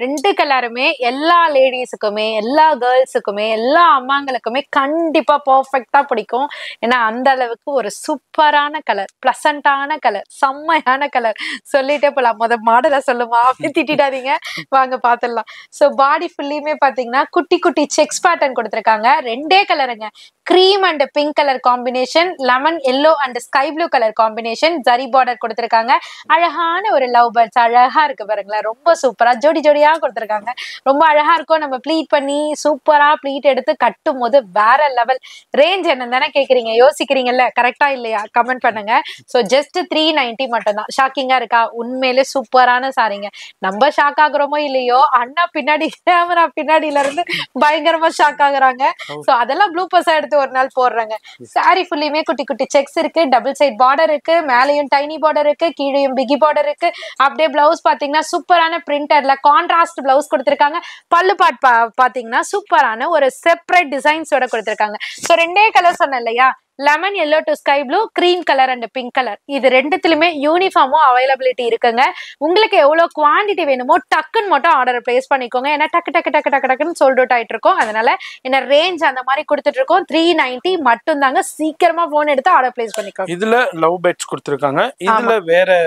2 கலருமே எல்லா லேடிஸுக்குமே, எல்லா கேர்ள்ஸுக்குமே, எல்லா அம்மாங்களுக்குமே கண்டிப்பா பர்ஃபெக்டா பிடிக்கும். ஏன்னா அந்த அளவுக்கு ஒரு சூப்பரான கலர், பிளசண்டான கலர், செம்மையான கலர். சொல்லிட்டே போலாம். மாடலை சொல்லுமா அப்படி திட்டாதீங்க, வாங்க பாத்துடலாம். சோ பாடி ஃபுல்லியுமே பாத்தீங்கன்னா குட்டி குட்டி செக்ஸ் பேட்டர்ன் கொடுத்துருக்காங்க. 2 கலருங்க, cream and pink colour combination, lemon yellow and sky blue colour combination, zari border கொடுத்துருக்காங்க. அழகான ஒரு லவ் பேர்ட்ஸ் அழகா இருக்கு பாருங்களேன். ரொம்ப சூப்பரா ஜோடியா கொடுத்துருக்காங்க. ரொம்ப அழகா இருக்கும். நம்ம ப்ளீட் பண்ணி சூப்பரா ப்ளீட் எடுத்து கட்டும் போது வேற லெவல். ரேஞ்ச் என்ன தானே கேக்குறீங்க, யோசிக்கிறீங்கல்ல, கரெக்டா இல்லையா கமெண்ட் பண்ணுங்க. சோ ஜஸ்ட் 390 மட்டும் தான். ஷாக்கிங்கா இருக்கா? உண்மையிலே சூப்பரான சாரிங்க. நம்ம ஷாக் ஆகுறோமோ இல்லையோ, அண்ணா பின்னாடி கேமரா பின்னாடியில இருந்து பயங்கரமா ஷாக் ஆகுறாங்க. சோ அதெல்லாம் ப்ளூபர்ஸா எடுத்து ஒரு நாள் போடுறாங்க. சாரி ஃபுல்லியுமே குட்டி குட்டி செக்ஸ் இருக்கு, டபுள் சைட் பார்டர் இருக்கு, மேலையும் டைனி பார்டர் இருக்கு, கீழையும் பிகி பார்டர் இருக்கு. அப்படியே பிளவுஸ் பாத்தீங்கன்னா சூப்பரான பிரிண்டர்ல கான்ட்ராஸ்ட் பிளவுஸ் கொடுத்திருக்காங்க. பல்லு பாட் பாத்தீங்கன்னா சூப்பரான ஒரு செப்பரேட் டிசைன்ஸோட கொடுத்திருக்காங்க. சோ 2 கலர் சொன்னேன் இல்லையா, lemon yellow to sky blue, cream colour and pink colour. இது ரெண்டுத்துலயுமே யூனிஃபார்மும் அவைலபிலிட்டி இருக்குங்க. உங்களுக்கு எவ்வளவு குவாண்டிட்டி வேணுமோ டக்குன்னு மட்டும் ஆர்டர் பிளேஸ் பண்ணிக்கோங்க. ஏன்னா டக்கு டக்கு டக்கு டக்கு டக்குன்னு சோல்ட் அவுட் ஆயிட்டு இருக்கும். அதனால என்ன ரேஞ்ச் அந்த மாதிரி கொடுத்துட்டு இருக்கோம். 390 மட்டும் தாங்க. சீக்கிரமா போன் எடுத்து ஆர்டர் பிளேஸ் பண்ணிக்கோங்க. இதுல லவ் பேட்ஸ் கொடுத்திருக்காங்க. இதுல வேற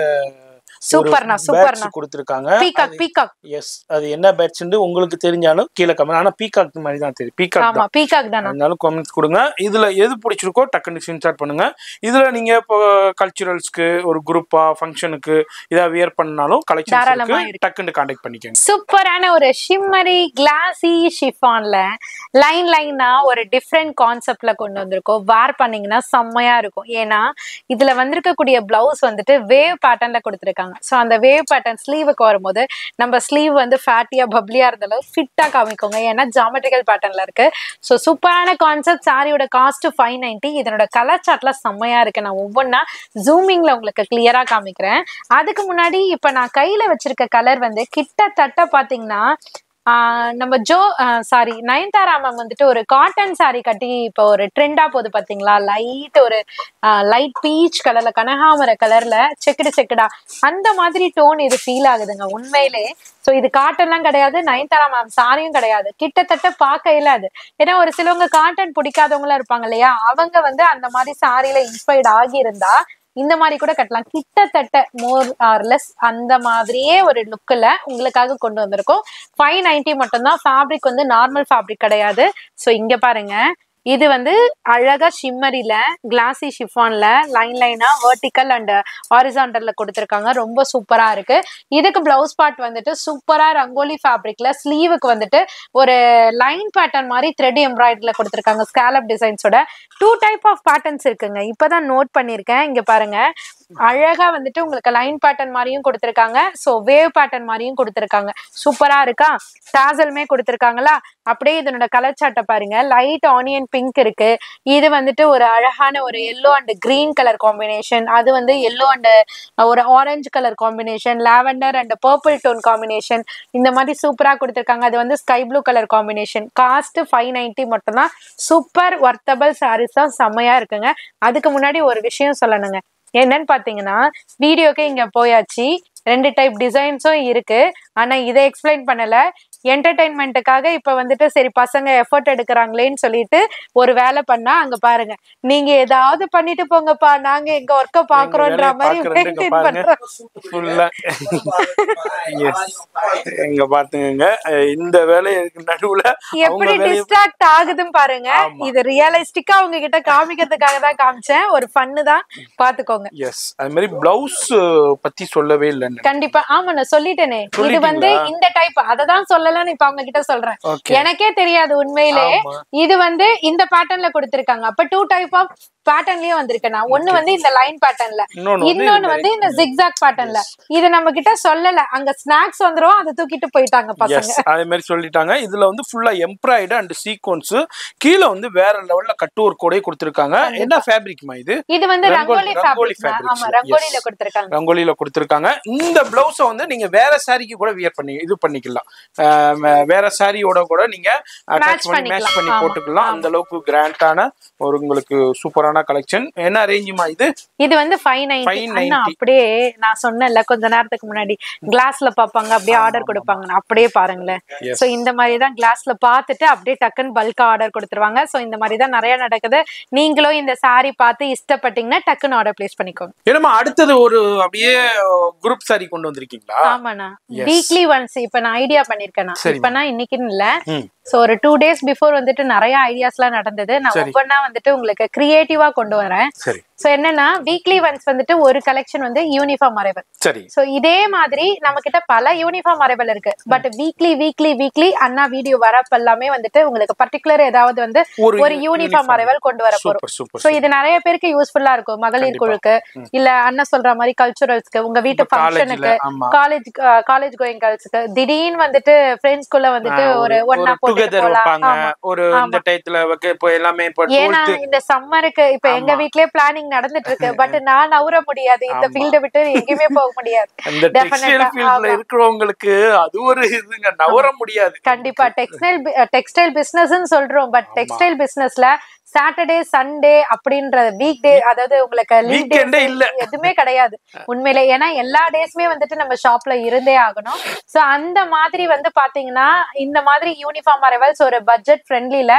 சூப்பர்னா கொடுத்திருக்காங்க. பீகாக் பீகாக் எஸ், அது என்ன பேட்ஸ் உங்களுக்கு தெரிஞ்சாலும் கீழே கமெண்ட். ஆனா பீகாக் மாதிரி தான் தெரியும். பீகாக் தான். அதனால கமெண்ட்ஸ் கொடுங்க. இதுல எது பிடிச்சிருக்கோ டக்குன்னு ஸ்கிரீன்ஷாட் பண்ணுங்க. இதுல நீங்க இப்போ கல்ச்சுரல்ஸ்க்கு ஒரு குரூப்பா ஃபங்க்ஷனுக்கு இதை வியர் பண்ணாலும் கலெக்ஷன் டக்குன்னு கான்டாக்ட் பண்ணிக்கோங்க. சூப்பரான ஒரு ஷிம்மரி கிளாசி ஷிஃபான்ல லைன் லைனா ஒரு டிஃப்ரெண்ட் கான்செப்ட்ல கொண்டு வந்திருக்கோம். வேர் பண்ணீங்கன்னா செம்மையா இருக்கும். ஏன்னா இதுல வந்திருக்கக்கூடிய பிளவுஸ் வந்துட்டு வேவ் பேட்டர்ன்ல கொடுத்துருக்காங்க. ஸோ அந்த வேவ் பேட்டர்ன் ஸ்லீவுக்கு வரும்போது நம்ம ஸ்லீவ் வந்து ஃபேட்டியா பப்ளியா இருந்தாலும் ஃபிட்டா காமிக்கோங்க. ஏன்னா ஜாமெட்ரிக்கல் பேட்டர்ன்ல இருக்கு. ஸோ சூப்பரான கான்செப்ட். சாரியோட காஸ்ட் 590. இதனோட கலர் சார்ட்ல செம்மையா இருக்கு. நான் ஒவ்வொன்னா ஜூமிங்ல உங்களுக்கு கிளியரா காமிக்கிறேன். அதுக்கு முன்னாடி இப்ப நான் கையில வச்சிருக்க கலர் வந்து கிட்டத்தட்ட பாத்தீங்கன்னா நம்ம நயன்தாரா மேம் வந்துட்டு ஒரு காட்டன் சாரி கட்டி இப்போ ஒரு ட்ரெண்டா போகுது பாத்தீங்களா. லைட் பீச் கலர்ல கனகாமர கலர்ல செக்குடா அந்த மாதிரி டோன் இது ஃபீல் ஆகுதுங்க உண்மையிலே. சோ இது காட்டன்லாம் கிடையாது, நயன்தாரா மேம் சாரியும் கிடையாது. கிட்டத்தட்ட பார்க்கையில அது ஏன்னா ஒரு சிலவங்க காட்டன் பிடிக்காதவங்களா இருப்பாங்க இல்லையா, அவங்க வந்து அந்த மாதிரி சாரியில இன்ஸ்பயர்ட் ஆகி இருந்தா இந்த மாதிரி கூட கட்டலாம். கிட்டத்தட்ட மோர் ஆர் லெஸ் அந்த மாதிரியே ஒரு லுக்ல உங்களுக்காக கொண்டு வந்திருக்கோம். 590 மட்டும்தான். ஃபேப்ரிக் வந்து நார்மல் ஃபேப்ரிக் கிடையாது. ஸோ இங்க பாருங்க, இது வந்து அழகா ஷிம்மரில கிளாசி ஷிஃபான்ல லைன் லைனா வெர்டிக்கல் அண்ட் ஹாரிசான்டல்ல கொடுத்துருக்காங்க. ரொம்ப சூப்பரா இருக்கு. இதுக்கு பிளவுஸ் பார்ட் வந்துட்டு சூப்பரா ரங்கோலி ஃபேப்ரிக்ல ஸ்லீவுக்கு வந்துட்டு ஒரு லைன் பேட்டர்ன் மாதிரி த்ரெட் எம்ப்ராய்டரில கொடுத்துருக்காங்க. ஸ்கேலப் டிசைன்ஸோட 2 டைப் ஆஃப் பேட்டர்ன்ஸ் இருக்குங்க. இப்பதான் நோட் பண்ணிருக்கேன். இங்க பாருங்க, அழகா வந்துட்டு உங்களுக்கு லைன் பேட்டர்ன் மாதிரியும் கொடுத்துருக்காங்க. ஸோ வேவ் பேட்டர்ன் மாதிரியும் கொடுத்துருக்காங்க. சூப்பரா இருக்கா. டாசலுமே கொடுத்துருக்காங்களா. அப்படியே இதனோட கலர் சார்ட்டை பாருங்க. லைட் ஆனியன் பிங்க் இருக்கு. இது வந்துட்டு ஒரு அழகான ஒரு yellow and green colour combination. அது வந்து எல்லோ அண்ட் ஒரு orange colour combination, lavender and purple tone combination. இந்த மாதிரி சூப்பரா கொடுத்துருக்காங்க. அது வந்து sky blue colour combination. Cost 590 மட்டும்தான். சூப்பர் ஒர்த்தபிள் சாரீஸ் தான், செம்மையா இருக்குங்க. அதுக்கு முன்னாடி ஒரு விஷயம் சொல்லணுங்க. என்னன்னு பாத்தீங்கன்னா, வீடியோக்கு இங்க போயாச்சு. 2 டைப் டிசைன்ஸும் இருக்கு. ஆனா இதை எக்ஸ்பிளைன் பண்ணல. என்டர்டைன்மெண்ட்டுக்காக இப்ப வந்துட்டு சரி பசங்க எஃபர்ட் எடுக்கிறாங்களேன்னு சொல்லிட்டு ஒரு வேலை பண்ணா, அங்க பாருங்க, நீங்க ஏதாவது பண்ணிட்டு போங்கப்பா, நாங்க எங்க ஒர்க்க பாக்குறோம்ன்ற மாதிரி எங்க பாத்துங்க. இந்த வேலைக்கு நடுவுல எப்படி டிஸ்ட்ராக்ட் ஆகுதுன்னு பாருங்க. இது ரியலிஸ்டிக்கா அவங்க கிட்ட காமிக்கிறதுக்காக தான் காமிச்சேன். ஒரு ஃபன்னு தான், பாத்துக்கோங்க. எஸ், அது மாதிரி பிளவுஸ் பத்தி சொல்லவே இல்லை. கண்டிப்பா ஆமா, நான் சொல்லிட்டேனே. இது வந்து இந்த டைப், அததான் சொல்லலன்னு இப்ப அவங்க கிட்ட சொல்றேன். எனக்கே தெரியாது உண்மையிலே. இது வந்து இந்த பேட்டர்ன்ல கொடுத்திருக்காங்க. அப்ப 2 டைப் ஆஃப் பேட்டர்ன்லயே வந்திருக்கேன். ஒண்ணு வந்து இந்த லைன் பேட்டர்ன்ல, இன்னொன்னு வந்து இந்த ஜிக்ஸாக் பேட்டர்ன்ல. இது நம்ம கிட்ட சொல்லல. அங்க ஸ்நாக்ஸ் வந்துரும், அதை தூக்கிட்டு போயிட்டாங்க பசங்க. அதே மாதிரி சொல்லிட்டாங்க. இதுல வந்து ஃபுல்லா எம்ப்ராய்டு அண்ட் சீக்வென்ஸ், கீழ வந்து வேற லெவல்ல கட் ஒர்க் கூட கொடுத்திருக்காங்க. என்ன ஃபேப்ரிக்மா இது? இது வந்து ரங்கோலி ஃபேப்ரிக். ஆமா, ரங்கோலில கொடுத்திருக்காங்க. ரங்கோலில கொடுத்திருக்காங்க. இந்த பிளவுஸ வந்து நீங்க வேற சாரிக்கு கூட வியர் பண்ணி இது பண்ணிக்கலாம். வேற சாரியோட கூட நீங்க மேட்ச் பண்ணி போட்டுக்கலாம். அந்த அளவுக்கு கிராண்டான ஒரு உங்களுக்கு சூப்பரான கலெக்ஷன். என்ன ரேஞ்சுமா இது? இது வந்து 590. அப்படியே நான் சொன்னேன்ல கொஞ்ச நேரத்துக்கு முன்னாடி, கிளாஸ்ல பாப்பாங்க அப்படியே ஆர்டர் கொடுப்பாங்க. அப்படியே பாருங்களேன். சோ இந்த மாதிரி தான் கிளாஸ்ல பாத்துட்டு அப்படியே டக்குன்னு பல்கா ஆர்டர் கொடுத்துருவாங்க. சோ இந்த மாதிரி தான் நிறைய நடக்குது. நீங்களும் இந்த சாரி பார்த்து இஷ்டப்பட்டீங்கன்னா டக்குன்னு ஆர்டர் பிளேஸ் பண்ணிக்கோங்க. ஏன்னா அடுத்தது ஒரு அப்படியே குரூப் சாரி கொண்டு வந்திருக்கீங்களா? ஆமாண்ணா, வீக்லி ஒன்ஸ். இப்ப நான் ஐடியா பண்ணிருக்கேன். இப்ப நான் இன்னைக்குன்னு இல்ல, சோ ஒரு 2 days பிஃபோர் வந்துட்டு நிறைய ஐடியாஸ் எல்லாம் நடந்தது. நான் ஒவ்வொன்னா வந்துட்டு உங்களுக்கு கிரியேட்டிவா கொண்டு வரேன். சோ என்னன்னா, வீக்லி ஒன்ஸ் வந்துட்டு ஒரு கலெக்ஷன் வந்து யூனிஃபார்ம் அரைவல். சோ இதே மாதிரி நம்ம கிட்ட பல யூனிஃபார்ம் அரைவல் இருக்கு. பட் வீக்லி அண்ணா வீடியோ வரப்ப எல்லாமே வந்துட்டு உங்களுக்கு பர்டிகுலர் ஏதாவது வந்து ஒரு யூனிஃபார்ம் அரைவல் கொண்டு வர போறோம். சோ இது நிறைய பேருக்கு யூஸ்ஃபுல்லா இருக்கும். மகளிர் குழுக்கு, இல்ல அண்ணா சொல்ற மாதிரி கல்ச்சுரல்ஸ்க்கு, உங்க வீட்டு ஃபங்க்ஷனுக்கு, காலேஜ் கோயிங் கேர்ள்ஸ்க்கு, திடீர்னு வந்துட்டு ஃப்ரெண்ட்ஸ்குள்ள வந்துட்டு ஒரு ஒன்னா ஒரு இந்த டைத்துல எல்லாமே. ஏன்னா இந்த சம்மருக்கு இப்ப எங்க வீட்லயே பிளானிங் நடந்துட்டு இருக்கு. பட் நான் நவர முடியாது, இந்த ஃபீல்ட விட்டு எங்கேயுமே போக முடியாது. அந்த டெக்ஸ்டைல் ஃபீல்ட்ல இருக்கிறவங்களுக்கு அது ஒரு இதுங்க, நவர முடியாது. கண்டிப்பா டெக்ஸ்டைல் பிசினஸ்னு சொல்றோம். பட் டெக்ஸ்டைல் பிசினஸ்ல சாட்டர்டே சண்டே அப்படின்ற வீக் டே, அதாவது உங்களுக்கு எதுவுமே கிடையாது உண்மையிலே. ஏன்னா எல்லா டேஸ்மே வந்துட்டு நம்ம ஷாப்ல இருந்தே ஆகணும். சோ அந்த மாதிரி வந்து பாத்தீங்கன்னா இந்த மாதிரி யூனிஃபார்ம் அரைவல்ஸ் ஒரு பட்ஜெட் ஃப்ரெண்ட்லில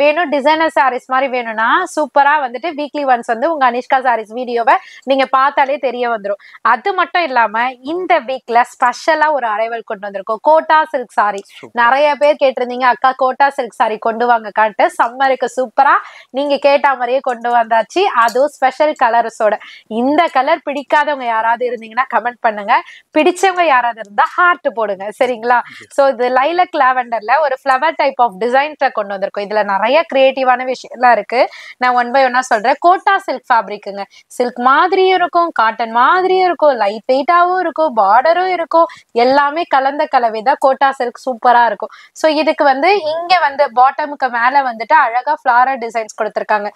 வேணும், டிசைனர் சாரீஸ் மாதிரி வேணும்னா சூப்பரா வந்துட்டு வீக்லி ஒன்ஸ் வந்து உங்க அனிஷ்கா சாரீஸ் வீடியோவை நீங்க பார்த்தாலே தெரிய வந்துடும். அது மட்டும் இல்லாம இந்த வீக்ல ஸ்பெஷலா ஒரு அரைவல் கொண்டு வந்திருக்கோம், கோட்டா சில்க் சாரி. நிறைய பேர் கேட்டிருந்தீங்க அக்கா கோட்டா சில்க் சாரி கொண்டு வாங்க காட்டு. சம்மருக்கு சூப்பரா நீங்க கேட்ட மாதிரியே கொண்டு வந்தாச்சு, அதுவும் ஸ்பெஷல் கலர்ஸோட. இந்த கலர் பிடிக்காதவங்க யாராவது இருந்தீங்கன்னா கமெண்ட் பண்ணுங்க, பிடிச்சவங்க யாராவது இருந்தா ஹார்ட் போடுங்க சரிங்களா. சோ இது லைலக் லாவெண்டர்ல ஒரு ஃபிளவர் டைப் ஆஃப் டிசைன்ஸ கொண்டு வந்திருக்கோம். இதுல நிறைய கிரியேட்டிவான விஷயம்லாம் இருக்கு, நான் ஒன் பை ஒன்னா சொல்றேன். கோட்டா சில்க் ஃபேப்ரிக்குங்க, சில்க் மாதிரியும் இருக்கும், காட்டன் மாதிரியும் இருக்கும், லைட் வெயிட்டாவும் இருக்கும், பார்டரும் இருக்கும், எல்லாமே கலந்த கலவைதான் கோட்டா சில்க். சூப்பரா இருக்கும். சோ இதுக்கு வந்து இங்க வந்து பாட்டமுக்கு மேல வந்துட்டு அழகா ஃபிளாரல் டிசைன்ஸ் கொடுத்திருக்காங்க.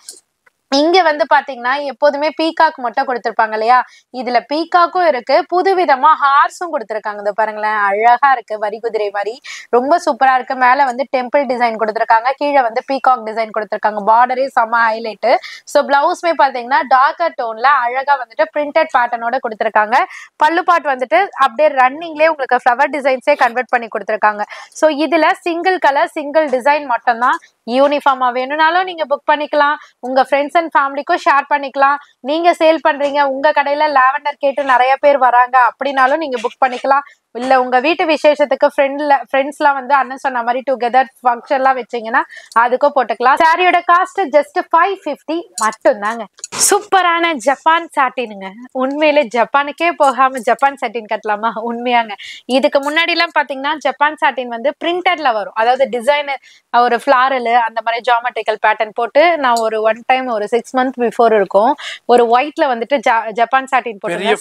இங்க வந்து பாத்தீங்கன்னா எப்போதுமே பீகாக் மட்டும் கொடுத்திருப்பாங்க இல்லையா, இதுல பீகாக்கும் இருக்கு, புதுவிதமா ஹார்ஸும் கொடுத்திருக்காங்க. இந்த பாருங்களேன், அழகா இருக்கு, வரி குதிரை மாதிரி ரொம்ப சூப்பரா இருக்கு. மேல வந்து டெம்பிள் டிசைன் கொடுத்திருக்காங்க, கீழே வந்து பீகாக் டிசைன் கொடுத்திருக்காங்க, பார்டரே செம ஹைலைட். சோ பிளவுஸ்மே பாத்தீங்கன்னா டார்க்கர் டோன்ல அழகா வந்துட்டு பிரிண்டட் பேட்டர்னோட கொடுத்திருக்காங்க. பல்லு பாட் வந்துட்டு அப்படியே ரன்னிங்லேயே உங்களுக்கு ஃபிளவர் டிசைன்ஸே கன்வெர்ட் பண்ணி கொடுத்திருக்காங்க. சோ இதுல சிங்கிள் கலர் சிங்கிள் டிசைன் மட்டும் தான். யூனிஃபார்மா வேணும்னாலும் நீங்க புக் பண்ணிக்கலாம், உங்க ஃப்ரெண்ட்ஸ் அண்ட் ஃபேமிலிக்கும் ஷேர் பண்ணிக்கலாம். நீங்க சேல் பண்றீங்க, உங்க கடையில லாவெண்டர் கேட்டு நிறைய பேர் வராங்க அப்படின்னாலும் நீங்க புக் பண்ணிக்கலாம். இல்ல உங்க வீட்டு விசேஷத்துக்கு ஃப்ரெண்ட்ஸ் எல்லாம் வந்து அண்ணன் சொன்ன மாதிரி டுகெதர் ஃபங்க்ஷன் எல்லாம் வச்சீங்கன்னா அதுக்கும் போட்டுக்கலாம். சாரியோட காஸ்ட் ஜஸ்ட் 550 மட்டும் தாங்க. சூப்பரான ஜப்பான் சாட்டினுங்க, உண்மையிலே ஜப்பானுக்கே போகாம ஜப்பான் சாட்டின் கட்டலாமா? உண்மையாங்க. இதுக்கு முன்னாடி எல்லாம் பாத்தீங்கன்னா ஜப்பான் சாட்டின் வந்து பிரிண்டட்ல வரும், அதாவது டிசைனர் ஒரு ஃபிளாரல் அந்த மாதிரி ஜாமெட்ரிக்கல் பேட்டர்ன் போட்டு நான் ஒரு ஒன் டைம் ஒரு 6 months பிஃபோர் இருக்கும் ஒரு ஒயிட்ல வந்துட்டு ஜப்பான் சாட்டின் போட்டு.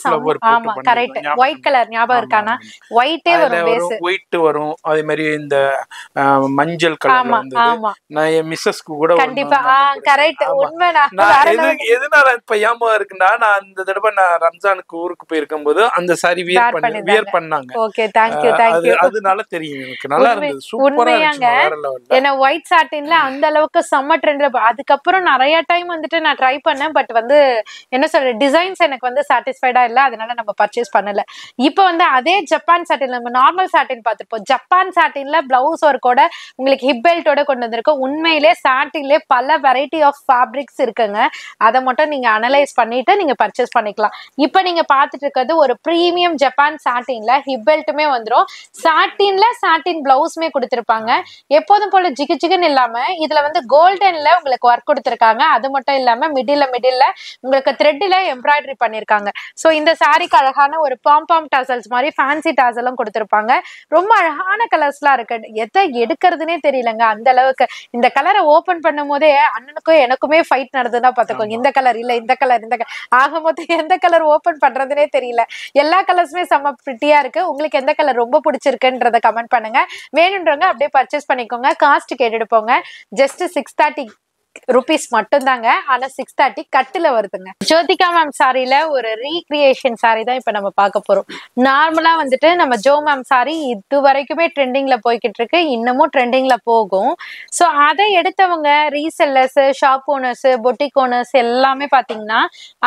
ஆமா கரெக்ட், ஒயிட் கலர் ஞாபகம் இருக்கானா? ஒயிட்டே வரும், பேஸ் ஒயிட் வரும். அதே மாதிரி இந்த மஞ்சள் கலர்ல வந்து நான் என் மிஸ்ஸஸ்க்கு கூட கண்டிப்பா கரெக்ட் உண்மை. எதனால இப்ப ஏமா இருக்குன்னா, நான் இந்த தடவை நான் ரம்ஜானுக்கு ஊருக்கு போயிருக்கும் போது அந்த சாரி வியர் பண்ணாங்க. Okay thank you. அதனால தெரியும் எனக்கு, நல்லா இருந்தது, சூப்பரா இருந்துச்சு. ஏன்னா ஒயிட் சாட்டின்ல அந்த அளவுக்கு செம்ம ட்ரெண்ட்ல. அதுக்கப்புறம் நிறைய டைம் வந்துட்டு நான் ட்ரை பண்ணேன், பட் வந்து என்ன சொல்ற டிசைன்ஸ் எனக்கு வந்து சாட்டிஸ்ஃபைடா இல்ல, அதனால நம்ம பர்ச்சேஸ் பண்ணல. இப்போ வந்து அதே ஜப்பான் சாட்டின், நம்ம நார்மல் சாட்டின் பார்த்துப்போம், ஜப்பான் சாட்டின்ல பிளவுஸ் ஒர்க்கோட உங்களுக்கு ஹிப் பெல்ட்டோட கொண்டு வந்திருக்கோம். உண்மையிலே சாட்டின்ல பல வெரைட்டி ஆஃப் ஃபேப்ரிக்ஸ் இருக்குங்க, அதை மட்டும் நீங்க அனலைஸ் பண்ணிட்டு நீங்க பர்ச்சேஸ் பண்ணிக்கலாம். இப்போ நீங்க பார்த்துட்டு இருக்கிறது ஒரு பிரீமியம் ஜப்பான் சாட்டின்ல ஹிப் பெல்ட்டுமே வந்துடும், சாட்டின்ல சாட்டின் பிளவுஸ்மே கொடுத்திருப்பாங்க. எப்போதும் போல ஜிகு ஜிகுன்னு இல்லாம இதுல வந்து கோல்டன்ல உங்களுக்கு ஒர்க் கொடுத்திருக்காங்க. அது மட்டும் இல்லாம மிடில்ல உங்களுக்கு த்ரெட்ல எம்ப்ராய்டரி பண்ணிருக்காங்க. சோ இந்த சாரிக்கு அழகான ஒரு பாம் டாசல்ஸ் மாதிரி ஃபேன்சி டாசலும் கொடுத்திருப்பாங்க. ரொம்ப அழகான கலர்ஸ்லாம் இருக்கு, எதை எடுக்கிறதுனே தெரியலங்க அந்த அளவுக்கு. இந்த கலரை ஓபன் பண்ணும் போதே அண்ணனுக்கும் எனக்குமே ஃபைட் நடந்ததுன்னா பாத்துக்கோங்க. இந்த கலர் இல்ல இந்த கலர் ஆக மொத்தம் எந்த கலர் ஓபன் பண்றதுனே தெரியல. எல்லா கலர்ஸுமே செம்ம பிரிட்டியா இருக்கு. உங்களுக்கு எந்த கலர் ரொம்ப பிடிச்சிருக்குன்றத கமெண்ட் பண்ணுங்க. வேணுன்றவங்க அப்படியே பர்ச்சேஸ் பண்ணிக்கோங்க. காஸ்ட் கேட்டுட்டு போங்க, ஜஸ்ட் 630 rupees மட்டும் தாங்க. ஆனா 630 கட்டுல வருதுங்க. ஜோதிகா மேம் சாரியில ஒரு ரீக்ரியேஷன் சாரி தான் இப்ப நம்ம பார்க்க போறோம். நார்மலா வந்துட்டு நம்ம ஜோ மேம் சாரி இது வரைக்குமே ட்ரெண்டிங்ல போய்கிட்டு இருக்கு, இன்னமும் ட்ரெண்டிங்ல போகும். சோ அதை எடுத்தவங்க resellers, shop owners, boutique owners எல்லாமே பாத்தீங்கன்னா